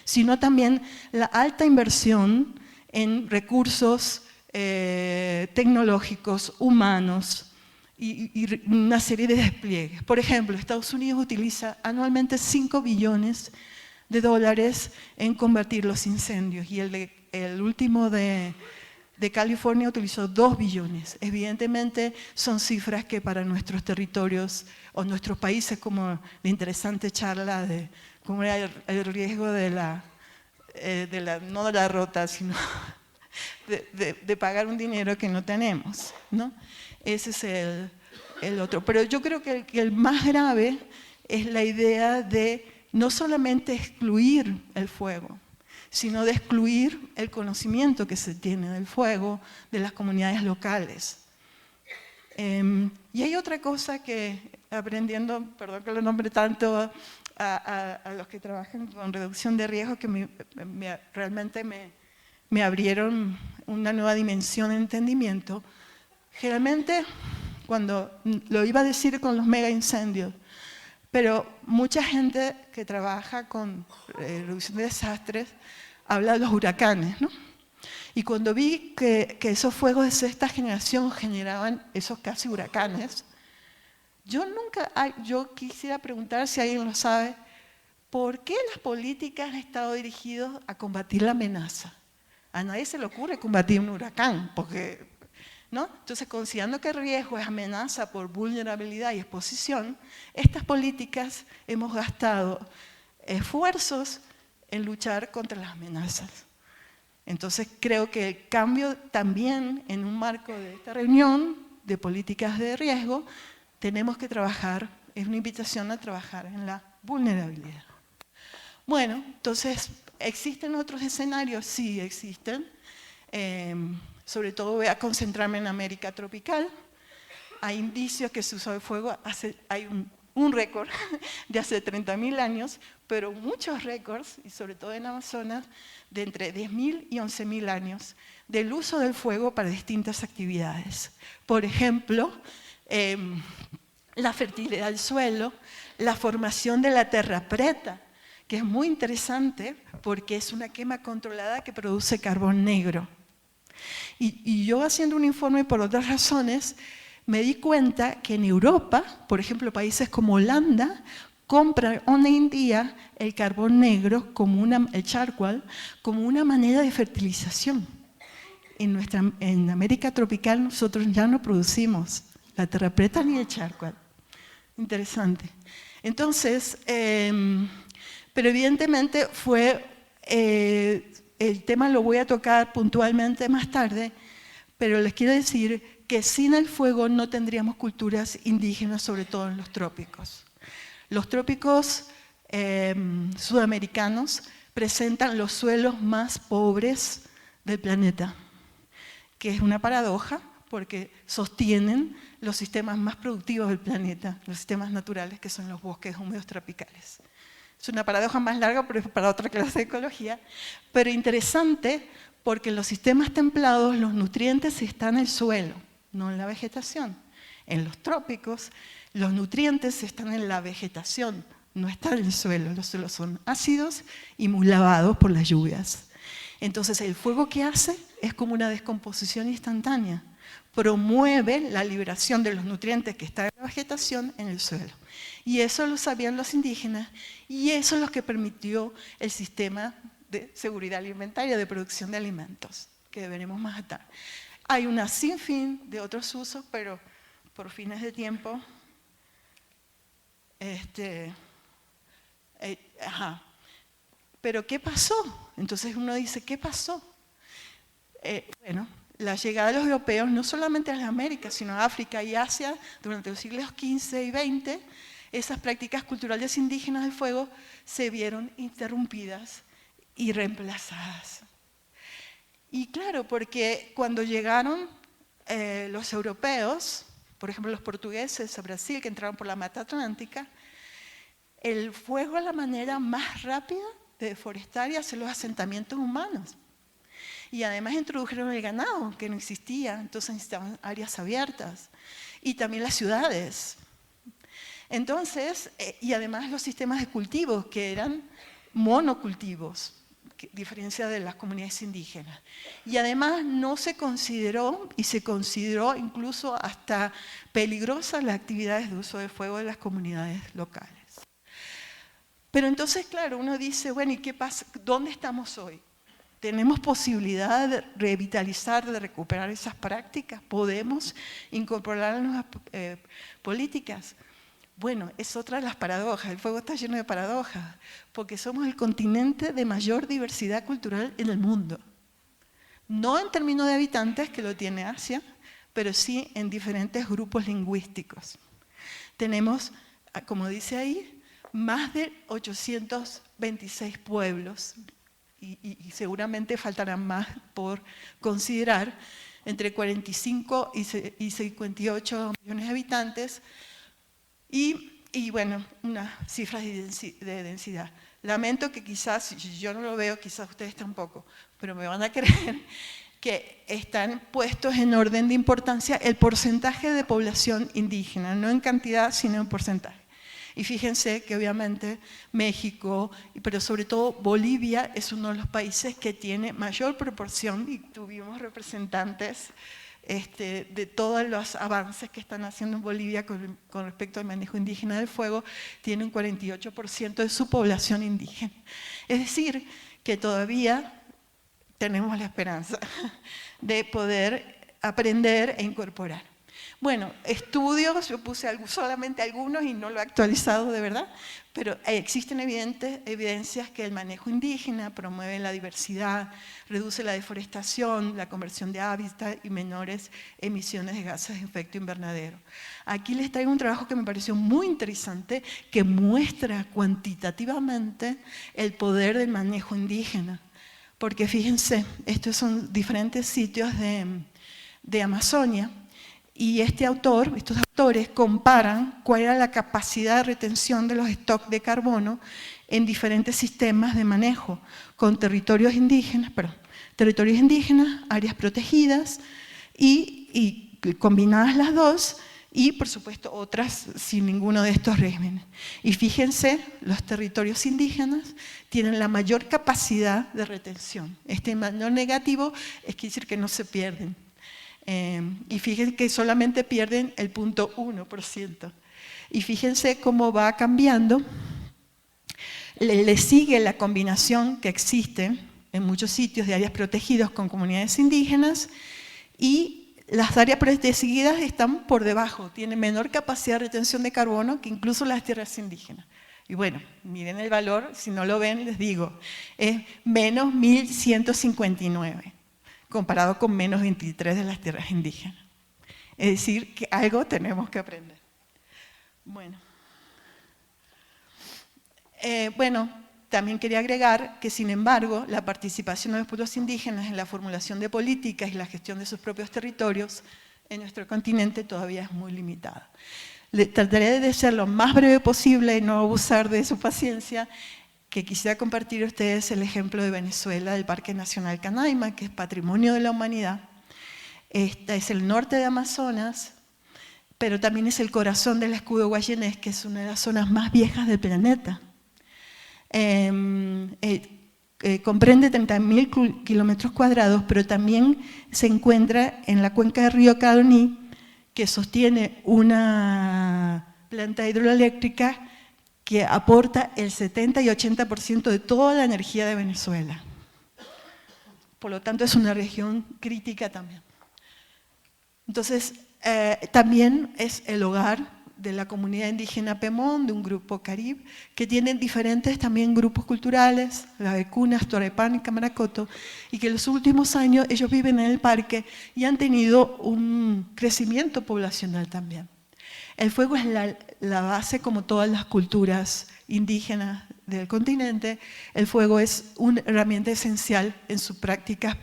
sino también la alta inversión en recursos tecnológicos, humanos y una serie de despliegues. Por ejemplo, Estados Unidos utiliza anualmente 5 billones de dólares en combatir los incendios y el último de California utilizó 2 billones. Evidentemente son cifras que para nuestros territorios o nuestros países, como la interesante charla de cómo era el riesgo de no de la rota, sino de pagar un dinero que no tenemos, ¿no? Ese es el otro. Pero yo creo que el más grave es la idea de no solamente excluir el fuego, sino de excluir el conocimiento que se tiene del fuego de las comunidades locales. Y hay otra cosa que, aprendiendo, perdón que lo nombre tanto a los que trabajan con reducción de riesgo, que realmente me abrieron una nueva dimensión de entendimiento. Generalmente, cuando lo iba a decir con los mega incendios, pero mucha gente que trabaja con reducción de desastres habla de los huracanes, ¿no? Y cuando vi que esos fuegos de sexta generación generaban esos casi huracanes, yo quisiera preguntar si alguien lo sabe, ¿por qué las políticas han estado dirigidas a combatir la amenaza? A nadie se le ocurre combatir un huracán, porque, ¿no? Entonces, considerando que el riesgo es amenaza por vulnerabilidad y exposición, estas políticas hemos gastado esfuerzos en luchar contra las amenazas. Entonces, creo que el cambio también en un marco de esta reunión de políticas de riesgo, tenemos que trabajar, es una invitación a trabajar en la vulnerabilidad. Bueno, entonces, ¿existen otros escenarios? Sí, existen. Sobre todo voy a concentrarme en América tropical. Hay indicios que se usó el fuego, hay un récord de hace 30.000 años, pero muchos récords, y sobre todo en Amazonas, de entre 10.000 y 11.000 años, del uso del fuego para distintas actividades. Por ejemplo, la fertilidad del suelo, la formación de la terra preta, que es muy interesante porque es una quema controlada que produce carbón negro. Y yo haciendo un informe por otras razones, me di cuenta que en Europa, por ejemplo, países como Holanda, compran hoy en día el carbón negro, el charcoal, como una manera de fertilización. En América tropical nosotros ya no producimos la terra preta ni el charcoal. Interesante. Entonces, pero evidentemente el tema lo voy a tocar puntualmente más tarde, pero les quiero decir que sin el fuego no tendríamos culturas indígenas, sobre todo en los trópicos. Los trópicos sudamericanos presentan los suelos más pobres del planeta, que es una paradoja porque sostienen los sistemas más productivos del planeta, los sistemas naturales que son los bosques húmedos tropicales. Es una paradoja más larga, pero es para otra clase de ecología, pero interesante porque en los sistemas templados los nutrientes están en el suelo, no en la vegetación. En los trópicos los nutrientes están en la vegetación, no están en el suelo. Los suelos son ácidos y muy lavados por las lluvias. Entonces el fuego que hace es como una descomposición instantánea. promueve la liberación de los nutrientes que están en la vegetación en el suelo. Y eso lo sabían los indígenas, y eso es lo que permitió el sistema de seguridad alimentaria, de producción de alimentos, que veremos más tarde. Hay una sinfín de otros usos, pero por fines de tiempo, Pero ¿qué pasó? Entonces uno dice, ¿qué pasó? Bueno, la llegada de los europeos, no solamente a las Américas, sino a África y Asia, durante los siglos XV y XX, esas prácticas culturales indígenas del fuego se vieron interrumpidas y reemplazadas. Y claro, porque cuando llegaron los europeos, por ejemplo los portugueses a Brasil, que entraron por la Mata Atlántica, el fuego es la manera más rápida de deforestar y hacer los asentamientos humanos. Y además introdujeron el ganado, que no existía, entonces necesitaban áreas abiertas. Y también las ciudades. Entonces, y además los sistemas de cultivos, que eran monocultivos, a diferencia de las comunidades indígenas. Y además no se consideró, y se consideró incluso hasta peligrosas las actividades de uso de fuego de las comunidades locales. Pero entonces, claro, uno dice, bueno, ¿y qué pasa? ¿Dónde estamos hoy? ¿Tenemos posibilidad de revitalizar, de recuperar esas prácticas? ¿Podemos incorporarlas en las políticas? Bueno, es otra de las paradojas. El fuego está lleno de paradojas, porque somos el continente de mayor diversidad cultural en el mundo. No en términos de habitantes, que lo tiene Asia, pero sí en diferentes grupos lingüísticos. Tenemos, como dice ahí, más de 826 pueblos, y seguramente faltarán más por considerar, entre 45 y 58 millones de habitantes, y bueno, unas cifras de densidad. Lamento que quizás, si yo no lo veo, quizás ustedes tampoco, pero me van a creer que están puestos en orden de importancia el porcentaje de población indígena, no en cantidad, sino en porcentaje. Y fíjense que obviamente México, pero sobre todo Bolivia, es uno de los países que tiene mayor proporción, y tuvimos representantes de todos los avances que están haciendo en Bolivia con respecto al manejo indígena del fuego, tiene un 48% de su población indígena. Es decir, que todavía tenemos la esperanza de poder aprender e incorporar. Bueno, estudios, yo puse solamente algunos y no lo he actualizado de verdad, pero existen evidencias que el manejo indígena promueve la diversidad, reduce la deforestación, la conversión de hábitat y menores emisiones de gases de efecto invernadero. Aquí les traigo un trabajo que me pareció muy interesante, que muestra cuantitativamente el poder del manejo indígena. Porque fíjense, estos son diferentes sitios de Amazonia, y estos autores comparan cuál era la capacidad de retención de los stocks de carbono en diferentes sistemas de manejo, con territorios indígenas, áreas protegidas, y combinadas las dos, y por supuesto otras sin ninguno de estos regímenes. Y fíjense, los territorios indígenas tienen la mayor capacidad de retención. Este mayor negativo es decir que no se pierden. Y fíjense que solamente pierden el 0.1%. Y fíjense cómo va cambiando. Le sigue la combinación que existe en muchos sitios de áreas protegidas con comunidades indígenas, y las áreas protegidas están por debajo, tienen menor capacidad de retención de carbono que incluso las tierras indígenas. Y bueno, miren el valor, si no lo ven les digo, es menos 1159. Comparado con menos 23 de las tierras indígenas. Es decir, que algo tenemos que aprender. Bueno, también quería agregar que, sin embargo, la participación de los pueblos indígenas en la formulación de políticas y la gestión de sus propios territorios en nuestro continente todavía es muy limitada. Trataré de ser lo más breve posible y no abusar de su paciencia, que quisiera compartir a ustedes el ejemplo de Venezuela, del Parque Nacional Canaima, que es patrimonio de la humanidad. Este es el norte de Amazonas, pero también es el corazón del escudo guayenés, que es una de las zonas más viejas del planeta. comprende 30.000 kilómetros cuadrados, pero también se encuentra en la cuenca del río Caroní, que sostiene una planta hidroeléctrica que aporta el 70 y 80% de toda la energía de Venezuela. Por lo tanto, es una región crítica también. Entonces, también es el hogar de la comunidad indígena Pemón, de un grupo Carib, que tienen diferentes también grupos culturales, la Becunas, Torepán y Camaracoto, y que en los últimos años ellos viven en el parque y han tenido un crecimiento poblacional también. El fuego es la base, como todas las culturas indígenas del continente. El fuego es una herramienta esencial en sus prácticas,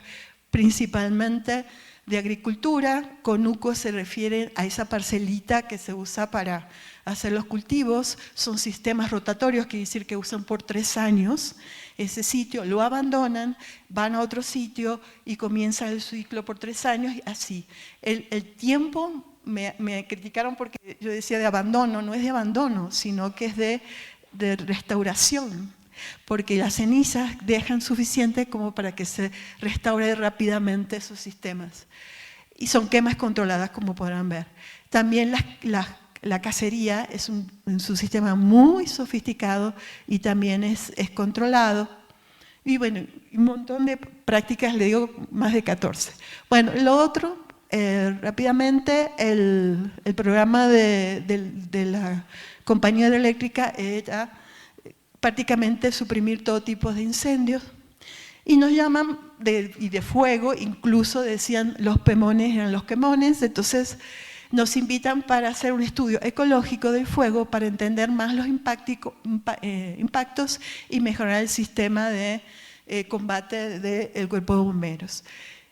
principalmente de agricultura. Conuco se refiere a esa parcelita que se usa para hacer los cultivos. Son sistemas rotatorios, quiere decir que usan por 3 años ese sitio, lo abandonan, van a otro sitio y comienza el ciclo por 3 años y así. El tiempo, me criticaron porque yo decía de abandono, no es de abandono, sino que es de restauración, porque las cenizas dejan suficiente como para que se restaure rápidamente esos sistemas. Y son quemas controladas, como podrán ver. También la cacería es un sistema muy sofisticado y también es controlado. Y bueno, un montón de prácticas, le digo más de 14. Bueno, lo otro, rápidamente, el programa de la compañía eléctrica era prácticamente suprimir todo tipo de incendios, y nos llaman y de fuego, incluso decían los pemones eran los quemones. Entonces nos invitan para hacer un estudio ecológico del fuego para entender más los impactos y mejorar el sistema de combate del cuerpo de bomberos.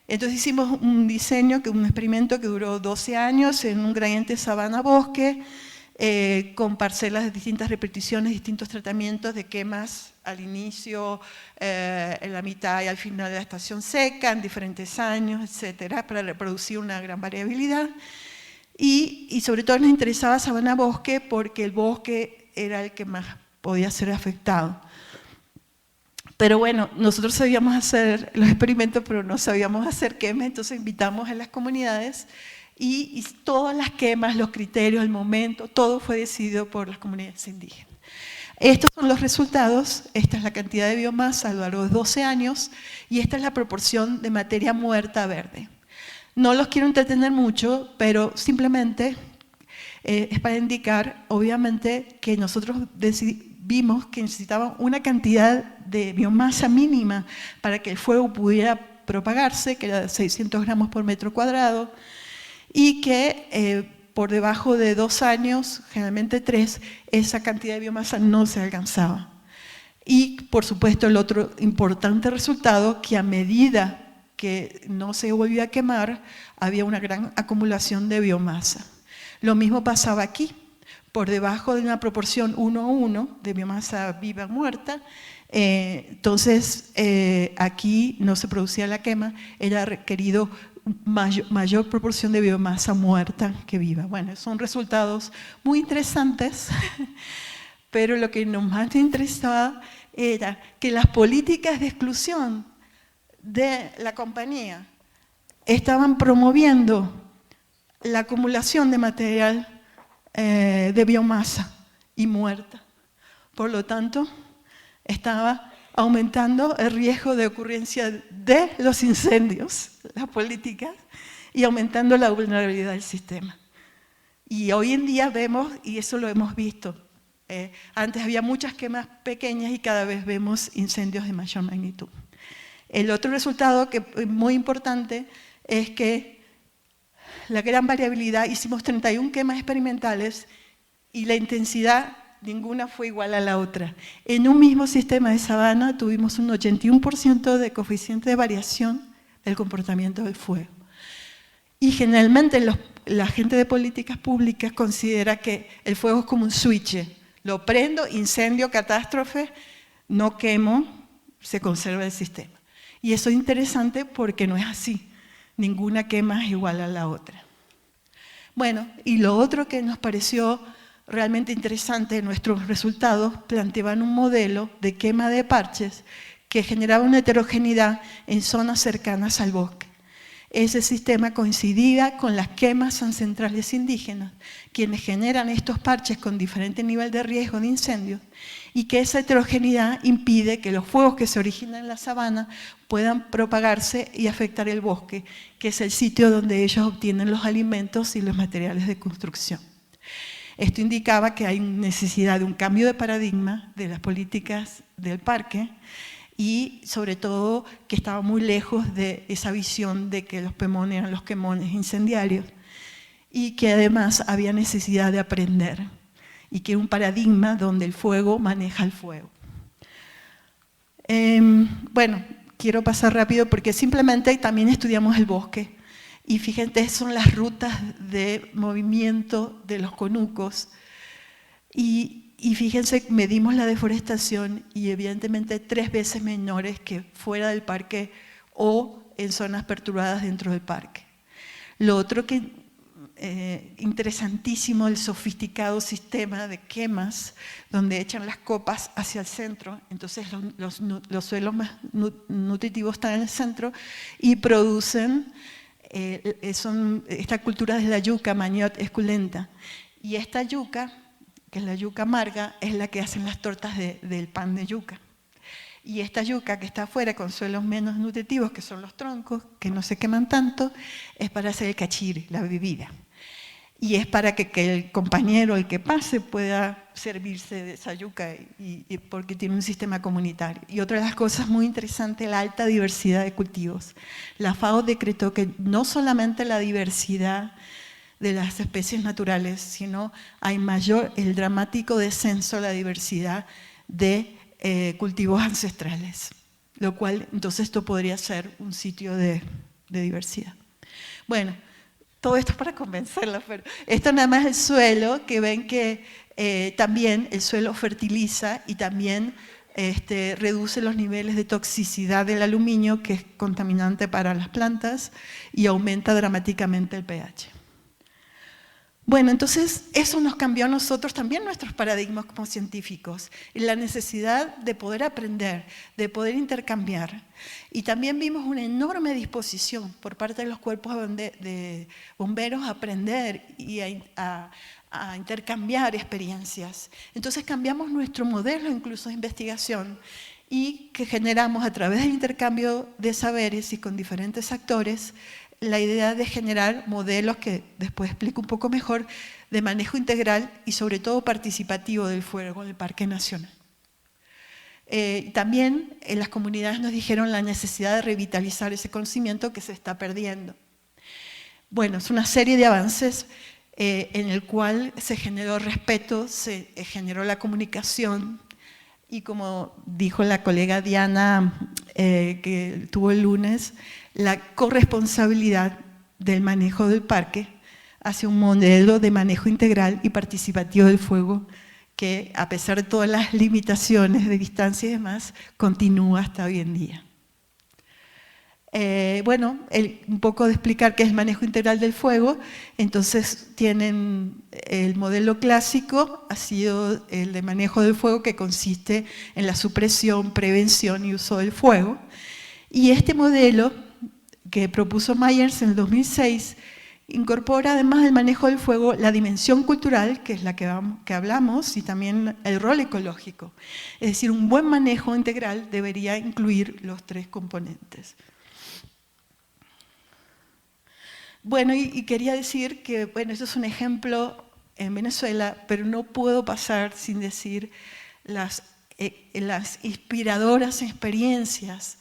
Entonces hicimos un diseño, un experimento que duró 12 años en un gradiente sabana-bosque, con parcelas de distintas repeticiones, distintos tratamientos de quemas al inicio, en la mitad y al final de la estación seca, en diferentes años, etcétera, para reproducir una gran variabilidad. Y sobre todo nos interesaba sabana-bosque porque el bosque era el que más podía ser afectado. Pero bueno, nosotros sabíamos hacer los experimentos, pero no sabíamos hacer quemas, entonces invitamos a las comunidades y todas las quemas, los criterios, el momento, todo fue decidido por las comunidades indígenas. Estos son los resultados, esta es la cantidad de biomasa a lo largo de 12 años y esta es la proporción de materia muerta verde. No los quiero entretener mucho, pero simplemente es para indicar, obviamente, que nosotros vimos que necesitaban una cantidad de biomasa mínima para que el fuego pudiera propagarse, que era de 600 gramos por metro cuadrado, y que por debajo de 2 años, generalmente 3, esa cantidad de biomasa no se alcanzaba. Y por supuesto el otro importante resultado, que a medida que no se volvía a quemar, había una gran acumulación de biomasa. Lo mismo pasaba aquí, por debajo de una proporción 1:1 de biomasa viva muerta, entonces aquí no se producía la quema, era requerido mayor proporción de biomasa muerta que viva. Bueno, son resultados muy interesantes, pero lo que nos más interesaba era que las políticas de exclusión de la compañía estaban promoviendo la acumulación de material de biomasa y muerta. Por lo tanto, estaba aumentando el riesgo de ocurrencia de los incendios, las políticas, y aumentando la vulnerabilidad del sistema. Y hoy en día vemos, y eso lo hemos visto, antes había muchas quemas pequeñas y cada vez vemos incendios de mayor magnitud. El otro resultado que es muy importante es que la gran variabilidad, hicimos 31 quemas experimentales y la intensidad ninguna fue igual a la otra. En un mismo sistema de sabana tuvimos un 81% de coeficiente de variación del comportamiento del fuego. Y generalmente la gente de políticas públicas considera que el fuego es como un switch. Lo prendo, incendio, catástrofe, no quemo, se conserva el sistema. Y eso es interesante porque no es así. Ninguna quema es igual a la otra. Bueno, y lo otro que nos pareció realmente interesante, nuestros resultados planteaban un modelo de quema de parches que generaba una heterogeneidad en zonas cercanas al bosque. Ese sistema coincidía con las quemas ancestrales indígenas, quienes generan estos parches con diferente nivel de riesgo de incendios, y que esa heterogeneidad impide que los fuegos que se originan en la sabana puedan propagarse y afectar el bosque, que es el sitio donde ellos obtienen los alimentos y los materiales de construcción. Esto indicaba que hay necesidad de un cambio de paradigma de las políticas del parque, y sobre todo que estaba muy lejos de esa visión de que los pemones eran los quemones incendiarios, y que además había necesidad de aprender, y que era un paradigma donde el fuego maneja el fuego. Bueno, quiero pasar rápido porque simplemente también estudiamos el bosque, y fíjense, son las rutas de movimiento de los conucos, y fíjense, medimos la deforestación y evidentemente 3 veces menores que fuera del parque o en zonas perturbadas dentro del parque. Lo otro que interesantísimo, el sofisticado sistema de quemas donde echan las copas hacia el centro, entonces los suelos más nutritivos están en el centro y producen, esta cultura de la yuca, Maniote esculenta, y esta yuca, que es la yuca amarga, es la que hacen las tortas del pan de yuca. Y esta yuca que está afuera con suelos menos nutritivos, que son los troncos, que no se queman tanto, es para hacer el cachiri, la bebida. Y es para que el compañero, el que pase, pueda servirse de esa yuca, y porque tiene un sistema comunitario. Y otra de las cosas muy interesantes, la alta diversidad de cultivos. La FAO decretó que no solamente la diversidad de las especies naturales, sino hay el dramático descenso de la diversidad de cultivos ancestrales, lo cual entonces esto podría ser un sitio de diversidad. Bueno, todo esto es para convencerlos, pero esto nada más es el suelo, que ven que también el suelo fertiliza y también reduce los niveles de toxicidad del aluminio, que es contaminante para las plantas, y aumenta dramáticamente el pH. Bueno, entonces eso nos cambió a nosotros también nuestros paradigmas como científicos, y la necesidad de poder aprender, de poder intercambiar. Y también vimos una enorme disposición por parte de los cuerpos de bomberos a aprender y a intercambiar experiencias. Entonces cambiamos nuestro modelo incluso de investigación, y que generamos a través del intercambio de saberes y con diferentes actores la idea de generar modelos que después explico un poco mejor, de manejo integral y sobre todo participativo del fuego en el Parque Nacional. También las comunidades nos dijeron la necesidad de revitalizar ese conocimiento que se está perdiendo. Bueno, es una serie de avances en el cual se generó respeto, se generó la comunicación, y como dijo la colega Diana, que tuvo el lunes, la corresponsabilidad del manejo del parque hacia un modelo de manejo integral y participativo del fuego que, a pesar de todas las limitaciones de distancia y demás, continúa hasta hoy en día. Bueno, un poco de explicar qué es el manejo integral del fuego. Entonces tienen el modelo clásico, ha sido el de manejo del fuego, que consiste en la supresión, prevención y uso del fuego. Y este modelo que propuso Myers en el 2006 incorpora, además del manejo del fuego, la dimensión cultural, que es la que hablamos, y también el rol ecológico. Es decir, un buen manejo integral debería incluir los 3 componentes. Bueno, y quería decir que, bueno, esto es un ejemplo en Venezuela, pero no puedo pasar sin decir las inspiradoras experiencias,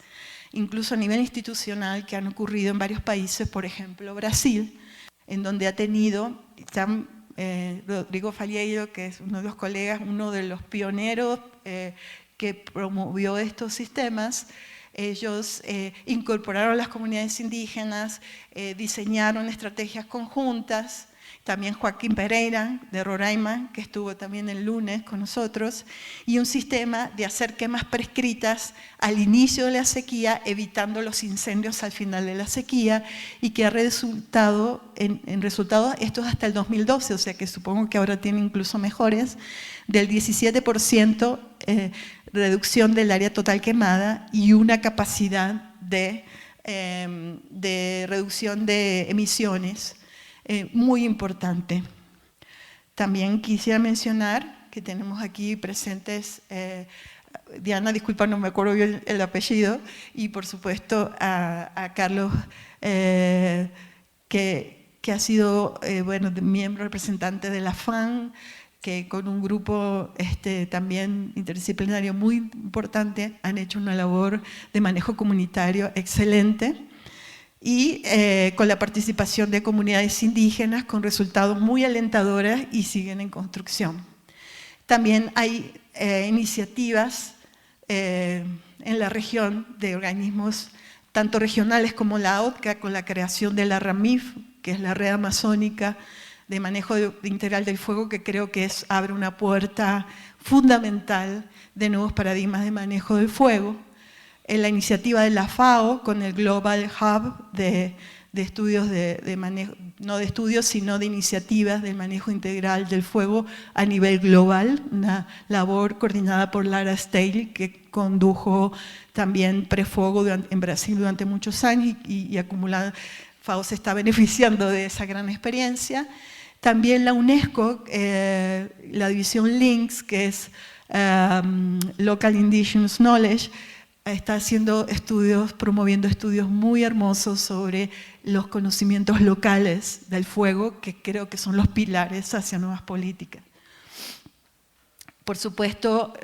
incluso a nivel institucional, que han ocurrido en varios países, por ejemplo, Brasil, en donde ha tenido, Rodrigo Falieiro, que es uno de los colegas, uno de los pioneros que promovió estos sistemas. Ellos incorporaron a las comunidades indígenas, diseñaron estrategias conjuntas, también Joaquín Pereira de Roraima, que estuvo también el lunes con nosotros, y un sistema de hacer quemas prescritas al inicio de la sequía, evitando los incendios al final de la sequía, y que ha resultado, en resultados, esto es hasta el 2012, o sea que supongo que ahora tiene incluso mejores, del 17% reducción del área total quemada y una capacidad de reducción de emisiones muy importante. También quisiera mencionar que tenemos aquí presentes, Diana, disculpa, no me acuerdo bien el apellido, y por supuesto a Carlos, que ha sido bueno, miembro representante de la FAN, que con un grupo también interdisciplinario muy importante han hecho una labor de manejo comunitario excelente, y con la participación de comunidades indígenas con resultados muy alentadores y siguen en construcción. También hay iniciativas en la región de organismos tanto regionales como la OTCA, con la creación de la RAMIF, que es la Red Amazónica de Manejo Integral del Fuego, que creo que abre una puerta fundamental de nuevos paradigmas de manejo del fuego. En la iniciativa de la FAO con el Global Hub de estudios de manejo, no de estudios, sino de iniciativas del manejo integral del fuego a nivel global, una labor coordinada por Lara Steil, que condujo también Prefuego en Brasil durante muchos años y acumulada, FAO se está beneficiando de esa gran experiencia. También la UNESCO, la división LINKS, que es Local Indigenous Knowledge, está haciendo estudios, promoviendo estudios muy hermosos sobre los conocimientos locales del fuego, que creo que son los pilares hacia nuevas políticas. Por supuesto,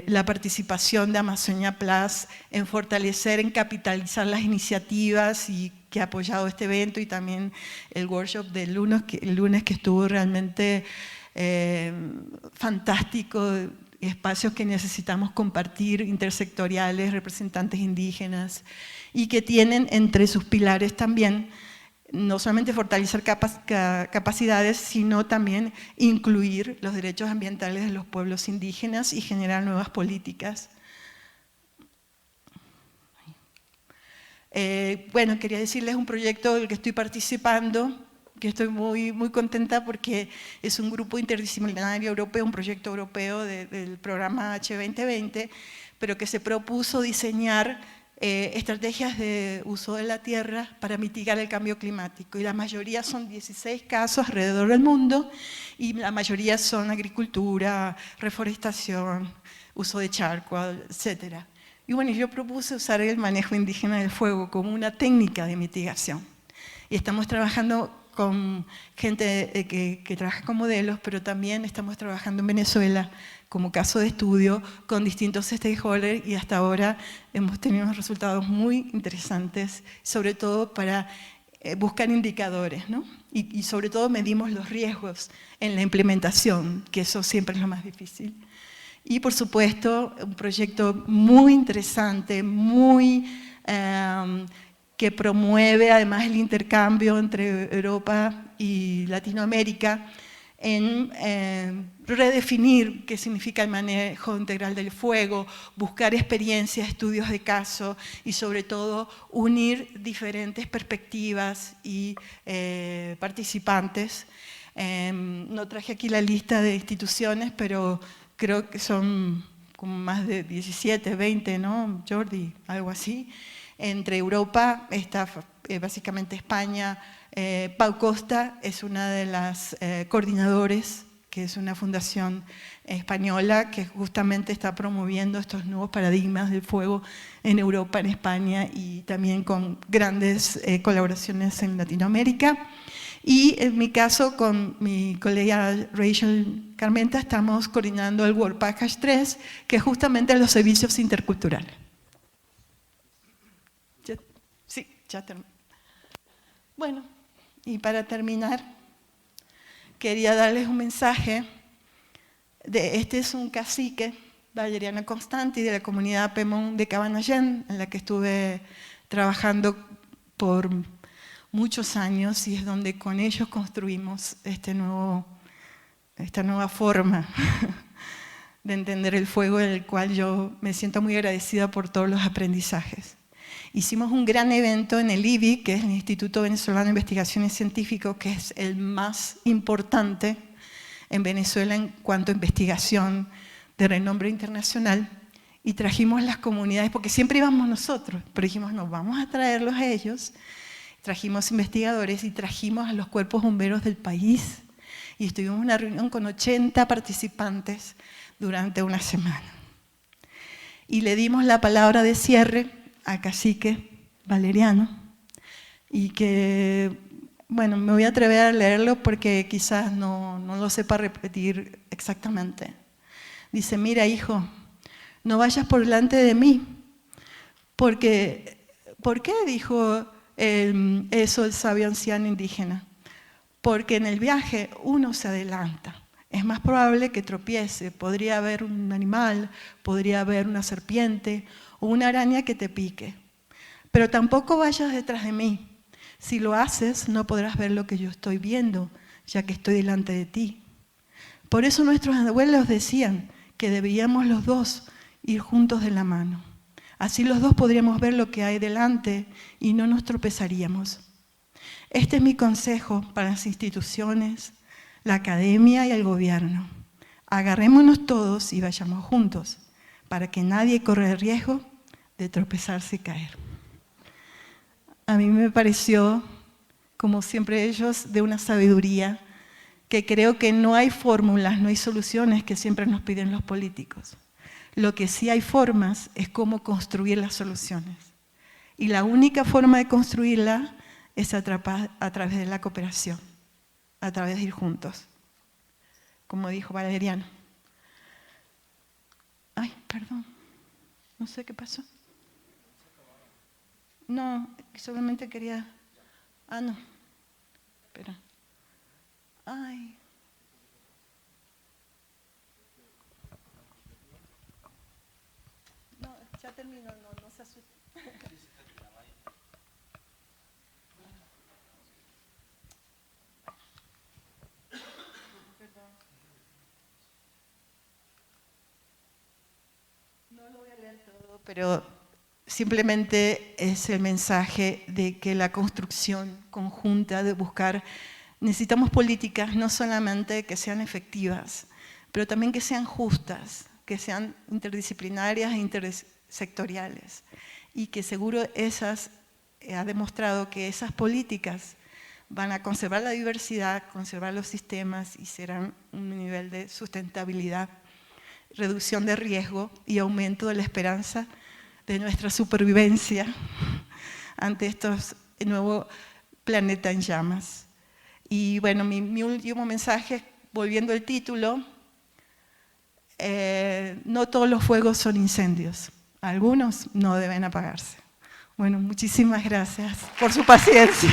la participación de Amazonia Plus en fortalecer, en capitalizar las iniciativas y que ha apoyado este evento, y también el workshop del lunes que estuvo realmente fantástico, espacios que necesitamos compartir, intersectoriales, representantes indígenas, y que tienen entre sus pilares también no solamente fortalecer capacidades, sino también incluir los derechos ambientales de los pueblos indígenas y generar nuevas políticas. Bueno, quería decirles un proyecto del que estoy participando, que estoy muy contenta porque es un grupo interdisciplinario europeo, un proyecto europeo del programa H2020, pero que se propuso diseñar estrategias de uso de la tierra para mitigar el cambio climático. Y la mayoría son 16 casos alrededor del mundo, y la mayoría son agricultura, reforestación, uso de charco, etc. Y bueno, yo propuse usar el manejo indígena del fuego como una técnica de mitigación. Y estamos trabajando con gente que trabaja con modelos, pero también estamos trabajando en Venezuela como caso de estudio con distintos stakeholders, y hasta ahora hemos tenido unos resultados muy interesantes, sobre todo para buscar indicadores, ¿no? Y sobre todo medimos los riesgos en la implementación, que eso siempre es lo más difícil. Y por supuesto, un proyecto muy interesante, que promueve además el intercambio entre Europa y Latinoamérica en redefinir qué significa el manejo integral del fuego, buscar experiencias, estudios de caso y sobre todo unir diferentes perspectivas y participantes. No traje aquí la lista de instituciones, pero creo que son como más de 17, 20, ¿no, Jordi? Algo así. Entre Europa está básicamente España. Pau Costa es una de las coordinadores, que es una fundación española que justamente está promoviendo estos nuevos paradigmas del fuego en Europa, en España, y también con grandes colaboraciones en Latinoamérica. Y en mi caso, con mi colega Rachel Carmenta, estamos coordinando el World Package 3, que es justamente los servicios interculturales. Sí, ya terminé. Bueno, y para terminar, quería darles un mensaje. Este es un cacique, Valeriano Constanti, de la comunidad Pemón de Cabanallén, en la que estuve trabajando por muchos años y es donde con ellos construimos esta nueva forma de entender el fuego, en el cual yo me siento muy agradecida por todos los aprendizajes. Hicimos un gran evento en el IBI, que es el Instituto Venezolano de Investigaciones Científicas, que es el más importante en Venezuela en cuanto a investigación de renombre internacional, y trajimos las comunidades, porque siempre íbamos nosotros, pero dijimos, no, vamos a traerlos a ellos. Trajimos investigadores y trajimos a los cuerpos bomberos del país, y estuvimos en una reunión con 80 participantes durante una semana. Y le dimos la palabra de cierre a Cacique Valeriano, y que, bueno, me voy a atrever a leerlo porque quizás no lo sepa repetir exactamente. Dice, mira hijo, no vayas por delante de mí, porque, ¿por qué dijo eso el sabio anciano indígena? Porque en el viaje uno se adelanta. Es más probable que tropiece, podría haber un animal, podría haber una serpiente o una araña que te pique. Pero tampoco vayas detrás de mí. Si lo haces, no podrás ver lo que yo estoy viendo, ya que estoy delante de ti. Por eso nuestros abuelos decían que debíamos los dos ir juntos de la mano. Así los dos podríamos ver lo que hay delante y no nos tropezaríamos. Este es mi consejo para las instituciones, la academia y el gobierno. Agarrémonos todos y vayamos juntos, para que nadie corra el riesgo de tropezarse y caer. A mí me pareció, como siempre ellos, de una sabiduría que creo que no hay fórmulas, no hay soluciones que siempre nos piden los políticos. Lo que sí hay formas es cómo construir las soluciones. Y la única forma de construirla es a través de la cooperación, a través de ir juntos, como dijo Valeriano. Ay, perdón, no sé qué pasó. No, solamente quería... Ah, no, espera. Ay. No, ya terminó, no se asuste. No lo voy a leer todo, pero simplemente es el mensaje de que la construcción conjunta de buscar, necesitamos políticas no solamente que sean efectivas, pero también que sean justas, que sean interdisciplinarias e intersectoriales, y que seguro ha demostrado que esas políticas van a conservar la diversidad, conservar los sistemas y serán un nivel de sustentabilidad, reducción de riesgo y aumento de la esperanza de nuestra supervivencia ante estos nuevos planetas en llamas. Y bueno, mi último mensaje, volviendo al título, no todos los fuegos son incendios, algunos no deben apagarse. Bueno, muchísimas gracias por su paciencia.